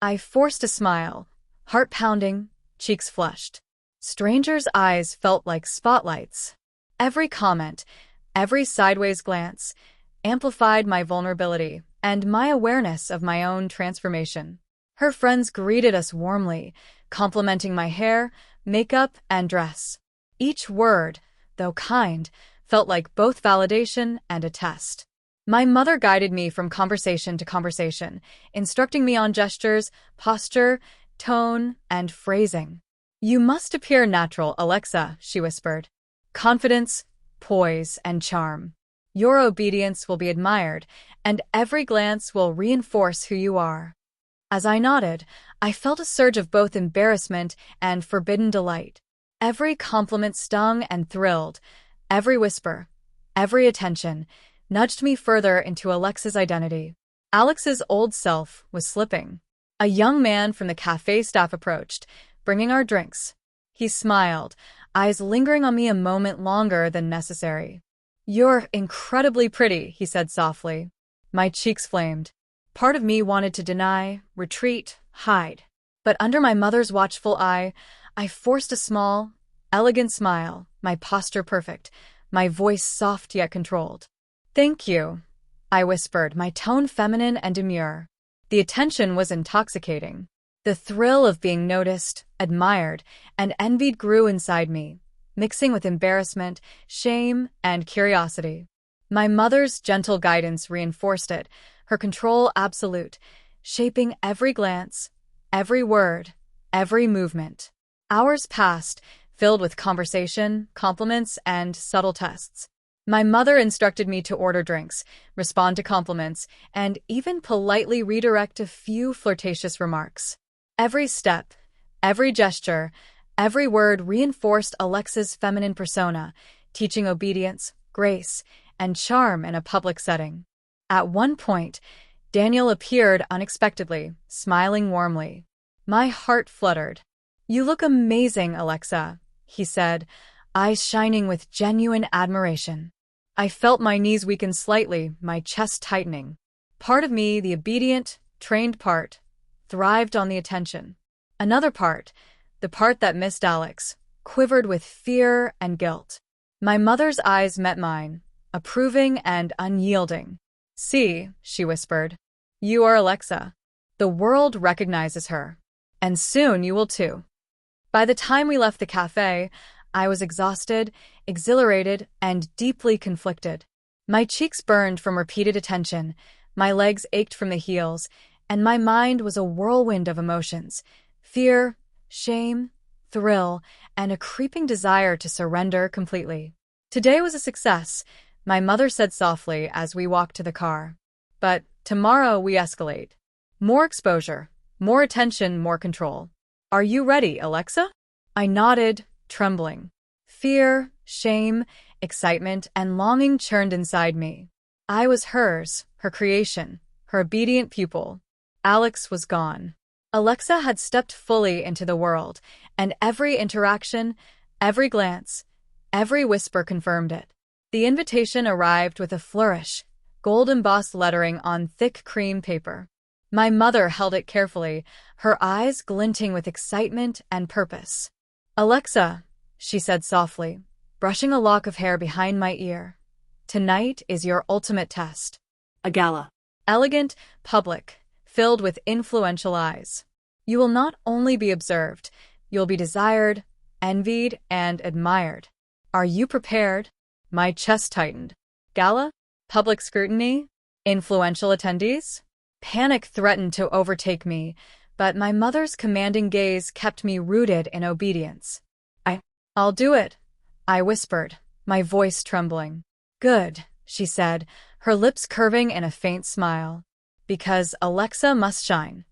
I forced a smile, heart pounding, cheeks flushed. Strangers' eyes felt like spotlights. Every comment, every sideways glance, amplified my vulnerability and my awareness of my own transformation. Her friends greeted us warmly, complimenting my hair, makeup, and dress. Each word, though kind, felt like both validation and a test. My mother guided me from conversation to conversation, instructing me on gestures, posture, tone, and phrasing. "You must appear natural, Alexa," she whispered. "Confidence, poise, and charm. Your obedience will be admired, and every glance will reinforce who you are." As I nodded, I felt a surge of both embarrassment and forbidden delight. Every compliment stung and thrilled, every whisper, every attention, nudged me further into Alexa's identity. Alex's old self was slipping. A young man from the cafe staff approached, bringing our drinks. He smiled, eyes lingering on me a moment longer than necessary. "You're incredibly pretty," he said softly. My cheeks flamed. Part of me wanted to deny, retreat, hide. But under my mother's watchful eye, I forced a small, elegant smile, my posture perfect, my voice soft yet controlled. "Thank you," I whispered, my tone feminine and demure. The attention was intoxicating. The thrill of being noticed, admired, and envied grew inside me, mixing with embarrassment, shame, and curiosity. My mother's gentle guidance reinforced it, her control absolute, shaping every glance, every word, every movement. Hours passed, filled with conversation, compliments, and subtle tests. My mother instructed me to order drinks, respond to compliments, and even politely redirect a few flirtatious remarks. Every step, every gesture, every word reinforced Alexa's feminine persona, teaching obedience, grace, and charm in a public setting. At one point, Daniel appeared unexpectedly, smiling warmly. My heart fluttered. "You look amazing, Alexa," he said, eyes shining with genuine admiration. I felt my knees weaken slightly, my chest tightening. Part of me, the obedient, trained part, thrived on the attention. Another part, the part that missed Alex, quivered with fear and guilt. My mother's eyes met mine, approving and unyielding. "See," she whispered, "you are Alexa. The world recognizes her. And soon you will too." By the time we left the cafe, I was exhausted, exhilarated, and deeply conflicted. My cheeks burned from repeated attention, my legs ached from the heels, and my mind was a whirlwind of emotions: fear, shame, thrill, and a creeping desire to surrender completely. Today was a success, my mother said softly as we walked to the car. But tomorrow we escalate. More exposure, more attention, more control. Are you ready, Alexa? I nodded, trembling. Fear, shame, excitement, and longing churned inside me. I was hers, her creation, her obedient pupil. Alex was gone. Alexa had stepped fully into the world, and every interaction, every glance, every whisper confirmed it. The invitation arrived with a flourish, gold-embossed lettering on thick cream paper. My mother held it carefully, her eyes glinting with excitement and purpose. Alexa, she said softly, brushing a lock of hair behind my ear. Tonight is your ultimate test. A gala. Elegant, public, filled with influential eyes. You will not only be observed, you'll be desired, envied, and admired. Are you prepared? My chest tightened. Gala? Public scrutiny? Influential attendees? Panic threatened to overtake me, but my mother's commanding gaze kept me rooted in obedience. I'll do it, I whispered, my voice trembling. Good, she said, her lips curving in a faint smile. Because Alexa must shine.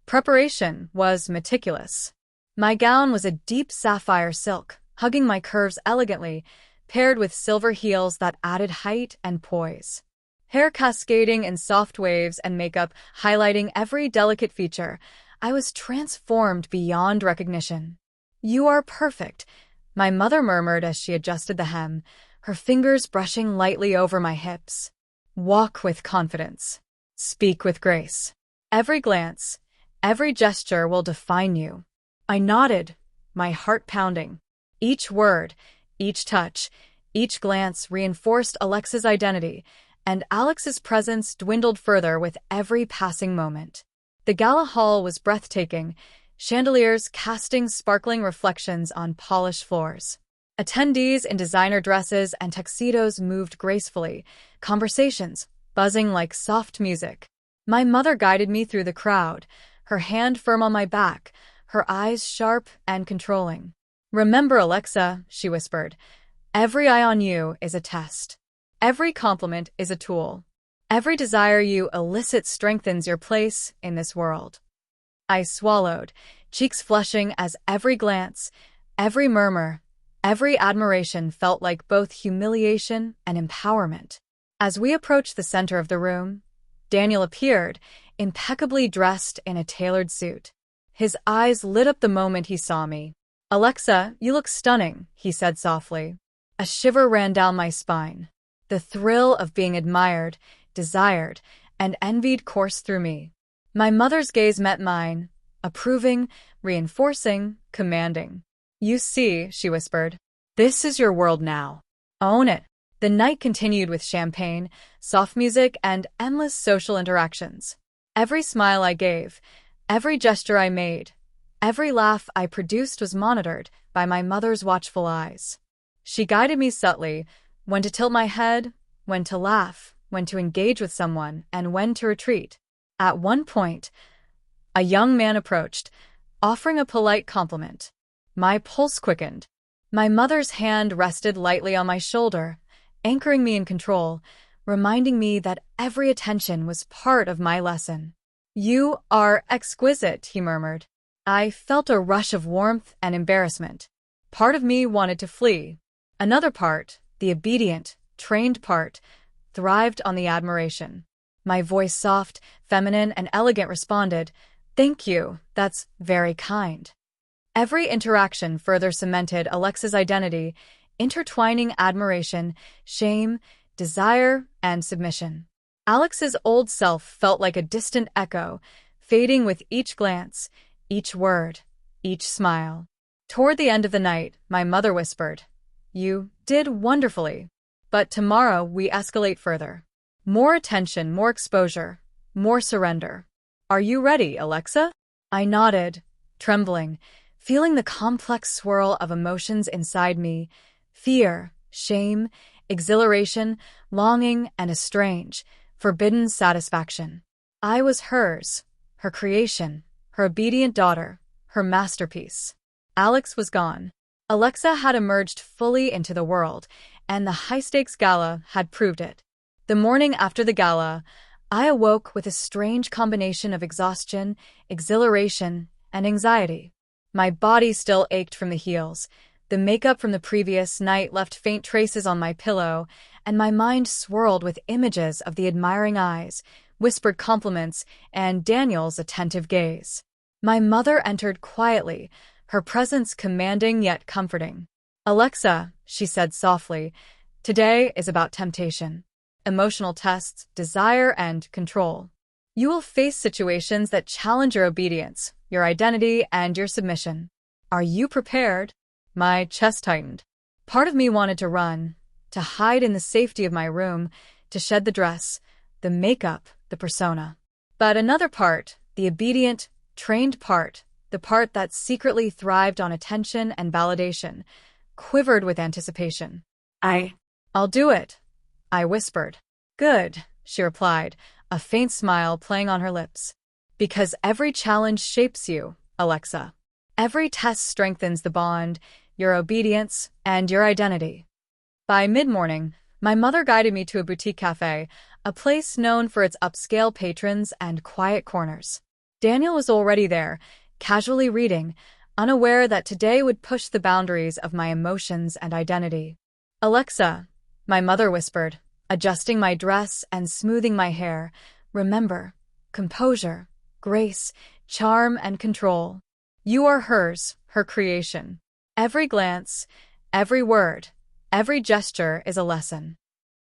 Preparation was meticulous. My gown was a deep sapphire silk, hugging my curves elegantly, paired with silver heels that added height and poise. Hair cascading in soft waves and makeup highlighting every delicate feature, I was transformed beyond recognition. You are perfect, my mother murmured as she adjusted the hem, her fingers brushing lightly over my hips. Walk with confidence. Speak with grace. Every glance, every gesture will define you. I nodded, my heart pounding. Each word, each touch, each glance reinforced Alexa's identity, and Alex's presence dwindled further with every passing moment. The gala hall was breathtaking, chandeliers casting sparkling reflections on polished floors. Attendees in designer dresses and tuxedos moved gracefully, conversations buzzing like soft music. My mother guided me through the crowd, her hand firm on my back, her eyes sharp and controlling. Remember, Alexa, she whispered, every eye on you is a test. Every compliment is a tool. Every desire you elicit strengthens your place in this world. I swallowed, cheeks flushing as every glance, every murmur, every admiration felt like both humiliation and empowerment. As we approached the center of the room, Daniel appeared, impeccably dressed in a tailored suit. His eyes lit up the moment he saw me. Alexa, you look stunning, he said softly. A shiver ran down my spine. The thrill of being admired, desired, and envied coursed through me. My mother's gaze met mine, approving, reinforcing, commanding. You see, she whispered, this is your world now. Own it. The night continued with champagne, soft music, and endless social interactions. Every smile I gave, every gesture I made, every laugh I produced was monitored by my mother's watchful eyes. She guided me subtly, when to tilt my head, when to laugh, when to engage with someone, and when to retreat. At one point, a young man approached, offering a polite compliment. My pulse quickened. My mother's hand rested lightly on my shoulder, anchoring me in control, reminding me that every attention was part of my lesson. You are exquisite, he murmured. I felt a rush of warmth and embarrassment. Part of me wanted to flee. Another part, the obedient, trained part, thrived on the admiration. My voice, soft, feminine, and elegant, responded, Thank you, that's very kind. Every interaction further cemented Alexa's identity, intertwining admiration, shame, desire, and submission. Alex's old self felt like a distant echo, fading with each glance, each word, each smile. Toward the end of the night, my mother whispered, You did wonderfully. But tomorrow we escalate further. More attention, more exposure, more surrender. Are you ready, Alexa? I nodded, trembling, feeling the complex swirl of emotions inside me: fear, shame, exhilaration, longing, and a strange, forbidden satisfaction. I was hers, her creation, her obedient daughter, her masterpiece. Alex was gone. Alexa had emerged fully into the world, and the high-stakes gala had proved it. The morning after the gala, I awoke with a strange combination of exhaustion, exhilaration, and anxiety. My body still ached from the heels. The makeup from the previous night left faint traces on my pillow, and my mind swirled with images of the admiring eyes, whispered compliments, and Daniel's attentive gaze. My mother entered quietly, her presence commanding yet comforting. "Alexa," she said softly, "today is about temptation, emotional tests, desire, and control. You will face situations that challenge your obedience, your identity, and your submission. Are you prepared?" My chest tightened. Part of me wanted to run, to hide in the safety of my room, to shed the dress, the makeup, the persona. But another part, the obedient, trained part, the part that secretly thrived on attention and validation, quivered with anticipation. "I'll do it," I whispered. "Good," she replied, a faint smile playing on her lips. "Because every challenge shapes you, Alexa. Every test strengthens the bond, your obedience, and your identity." By mid-morning, my mother guided me to a boutique cafe, a place known for its upscale patrons and quiet corners. Daniel was already there, casually reading, unaware that today would push the boundaries of my emotions and identity. "Alexa," my mother whispered, adjusting my dress and smoothing my hair, "remember, composure, grace, charm, and control. You are hers, her creation. Every glance, every word, every gesture is a lesson."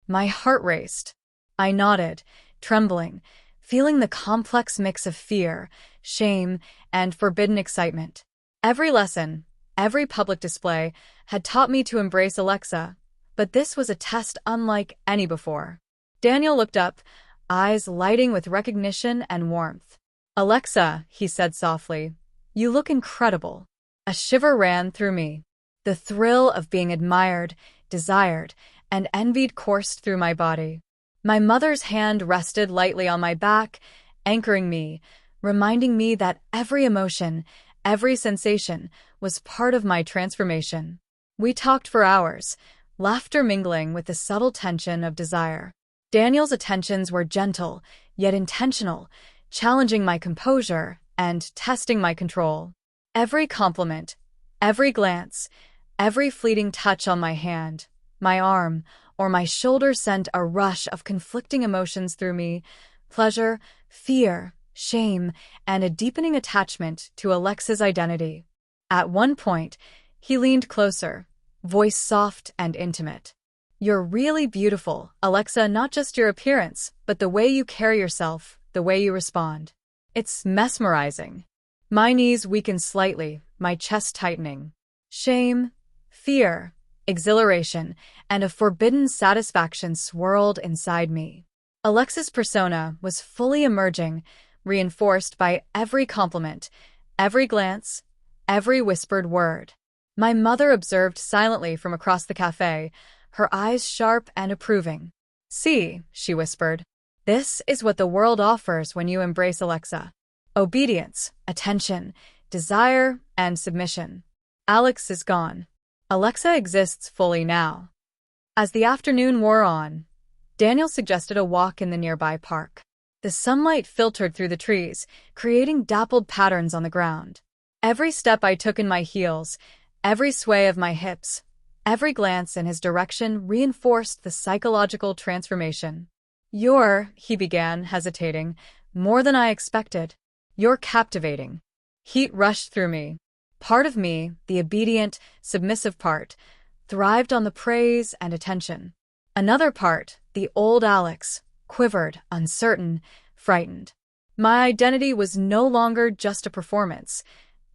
My heart raced. I nodded, trembling, feeling the complex mix of fear, shame, and forbidden excitement. Every lesson, every public display, had taught me to embrace Alexa, but this was a test unlike any before. Daniel looked up, eyes lighting with recognition and warmth. "Alexa," he said softly, "you look incredible." A shiver ran through me. The thrill of being admired, desired, and envied coursed through my body. My mother's hand rested lightly on my back, anchoring me, reminding me that every emotion, every sensation, was part of my transformation. We talked for hours, laughter mingling with the subtle tension of desire. Daniel's attentions were gentle, yet intentional, challenging my composure and testing my control. Every compliment, every glance, every fleeting touch on my hand, my arm, or my shoulder sent a rush of conflicting emotions through me: pleasure, fear, shame, and a deepening attachment to Alexa's identity. At one point, he leaned closer, voice soft and intimate. "You're really beautiful, Alexa, not just your appearance, but the way you carry yourself, the way you respond. It's mesmerizing." My knees weakened slightly, my chest tightening. Shame, fear, exhilaration, and a forbidden satisfaction swirled inside me. Alexa's persona was fully emerging, reinforced by every compliment, every glance, every whispered word. My mother observed silently from across the cafe, her eyes sharp and approving. "See," she whispered, "this is what the world offers when you embrace Alexa. Obedience, attention, desire, and submission. Alex is gone. Alexa exists fully now." As the afternoon wore on, Daniel suggested a walk in the nearby park. The sunlight filtered through the trees, creating dappled patterns on the ground. Every step I took in my heels, every sway of my hips, every glance in his direction reinforced the psychological transformation. He began, hesitating, "more than I expected. You're captivating." Heat rushed through me. Part of me, the obedient, submissive part, thrived on the praise and attention. Another part, the old Alex, quivered, uncertain, frightened. My identity was no longer just a performance.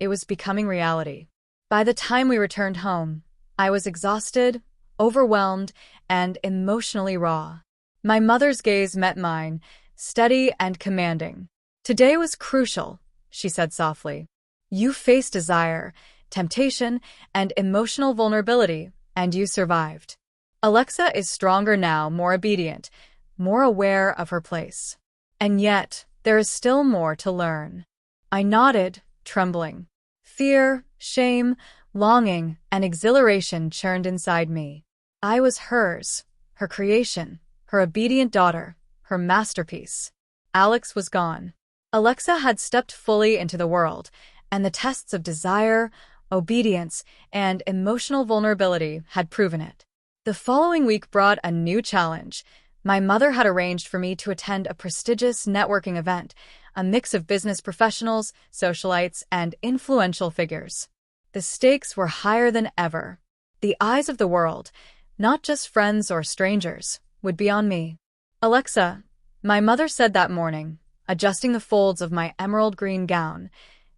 It was becoming reality. By the time we returned home, I was exhausted, overwhelmed, and emotionally raw. My mother's gaze met mine, steady and commanding. "Today was crucial," she said softly. You faced desire, temptation, and emotional vulnerability, and you survived. Alexa is stronger now, more obedient, more aware of her place. And yet, there is still more to learn. I nodded, trembling. Fear, shame, longing, and exhilaration churned inside me. I was hers, her creation, her obedient daughter, her masterpiece. Alex was gone. Alexa had stepped fully into the world, and the tests of desire, obedience, and emotional vulnerability had proven it. The following week brought a new challenge. My mother had arranged for me to attend a prestigious networking event, a mix of business professionals, socialites, and influential figures. The stakes were higher than ever. The eyes of the world, not just friends or strangers, would be on me. Alexa, my mother said that morning, adjusting the folds of my emerald green gown,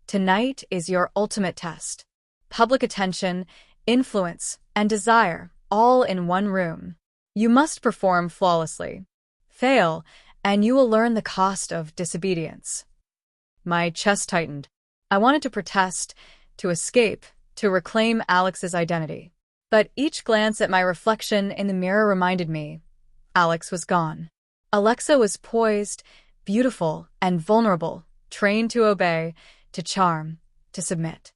tonight is your ultimate test. Public attention, influence, and desire, all in one room. You must perform flawlessly. Fail, and you will learn the cost of disobedience. My chest tightened. I wanted to protest, to escape, to reclaim Alex's identity. But each glance at my reflection in the mirror reminded me, Alex was gone. Alexa was poised, beautiful, and vulnerable, trained to obey, to charm, to submit.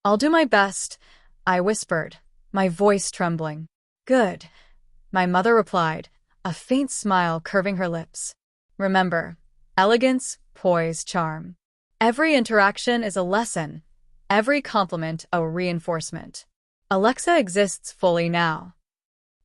I'll do my best, I whispered, my voice trembling. Good, my mother replied, a faint smile curving her lips. Remember, elegance, poise, charm. Every interaction is a lesson, every compliment a reinforcement. Alexa exists fully now.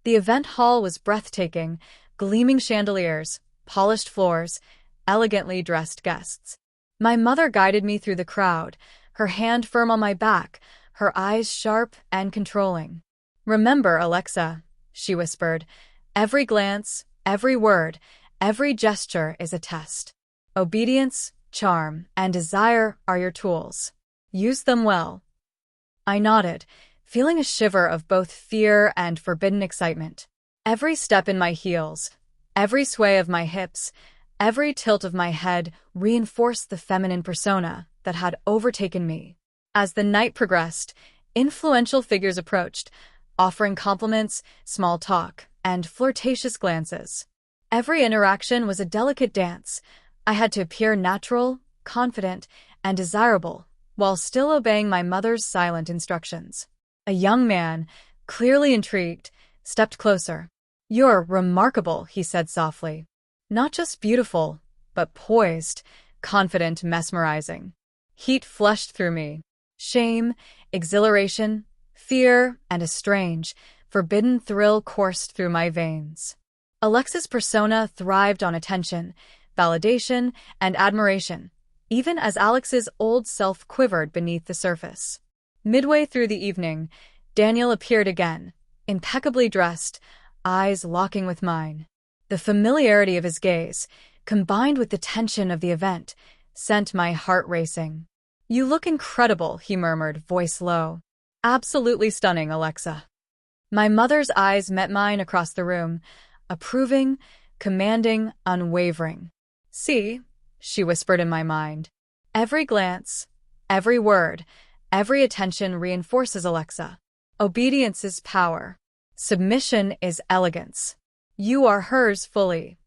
The event hall was breathtaking, gleaming chandeliers, polished floors, elegantly dressed guests. My mother guided me through the crowd, her hand firm on my back, her eyes sharp and controlling. Remember, Alexa, she whispered, every glance, every word, every gesture is a test. Obedience, charm, and desire are your tools. Use them well. I nodded, feeling a shiver of both fear and forbidden excitement. Every step in my heels, every sway of my hips, every tilt of my head reinforced the feminine persona that had overtaken me. As the night progressed, influential figures approached, offering compliments, small talk, and flirtatious glances. Every interaction was a delicate dance. I had to appear natural, confident, and desirable, while still obeying my mother's silent instructions. A young man, clearly intrigued, stepped closer. You're remarkable, he said softly. Not just beautiful, but poised, confident, mesmerizing. Heat flushed through me. Shame, exhilaration, fear, and a strange, forbidden thrill coursed through my veins. Alexa's persona thrived on attention, validation, and admiration, even as Alex's old self quivered beneath the surface. Midway through the evening, Daniel appeared again, impeccably dressed, eyes locking with mine. The familiarity of his gaze, combined with the tension of the event, sent my heart racing. You look incredible, he murmured, voice low. Absolutely stunning, Alexa. My mother's eyes met mine across the room, approving, commanding, unwavering. See, she whispered in my mind. Every glance, every word, every attention reinforces Alexa. Obedience is power. Submission is elegance. You are hers fully.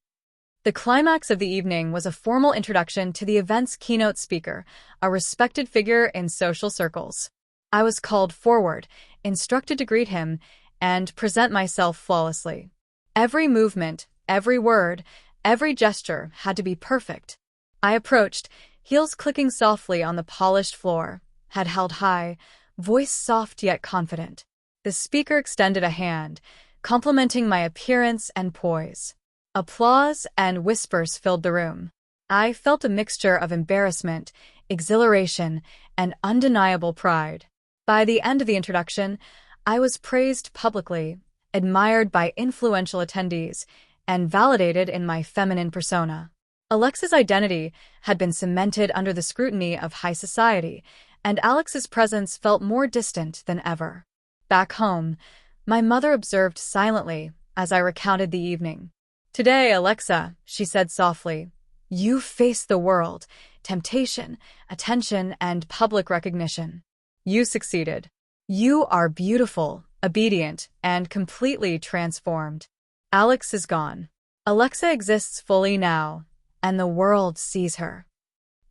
The climax of the evening was a formal introduction to the event's keynote speaker, a respected figure in social circles. I was called forward, instructed to greet him, and present myself flawlessly. Every movement, every word, every gesture had to be perfect. I approached, heels clicking softly on the polished floor, head held high, voice soft yet confident. The speaker extended a hand, complimenting my appearance and poise. Applause and whispers filled the room. I felt a mixture of embarrassment, exhilaration, and undeniable pride. By the end of the introduction, I was praised publicly, admired by influential attendees, and validated in my feminine persona. Alexa's identity had been cemented under the scrutiny of high society, and Alex's presence felt more distant than ever. Back home, my mother observed silently as I recounted the evening. Today, Alexa, she said softly, you faced the world, temptation, attention, and public recognition. You succeeded. You are beautiful, obedient, and completely transformed. Alex is gone. Alexa exists fully now, and the world sees her.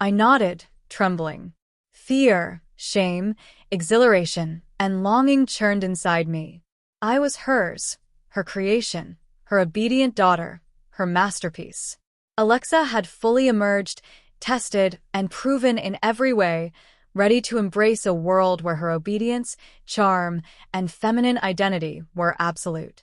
I nodded, trembling. Fear, shame, exhilaration, and longing churned inside me. I was hers, her creation, her obedient daughter, her masterpiece. Alexa had fully emerged, tested, and proven in every way, ready to embrace a world where her obedience, charm, and feminine identity were absolute.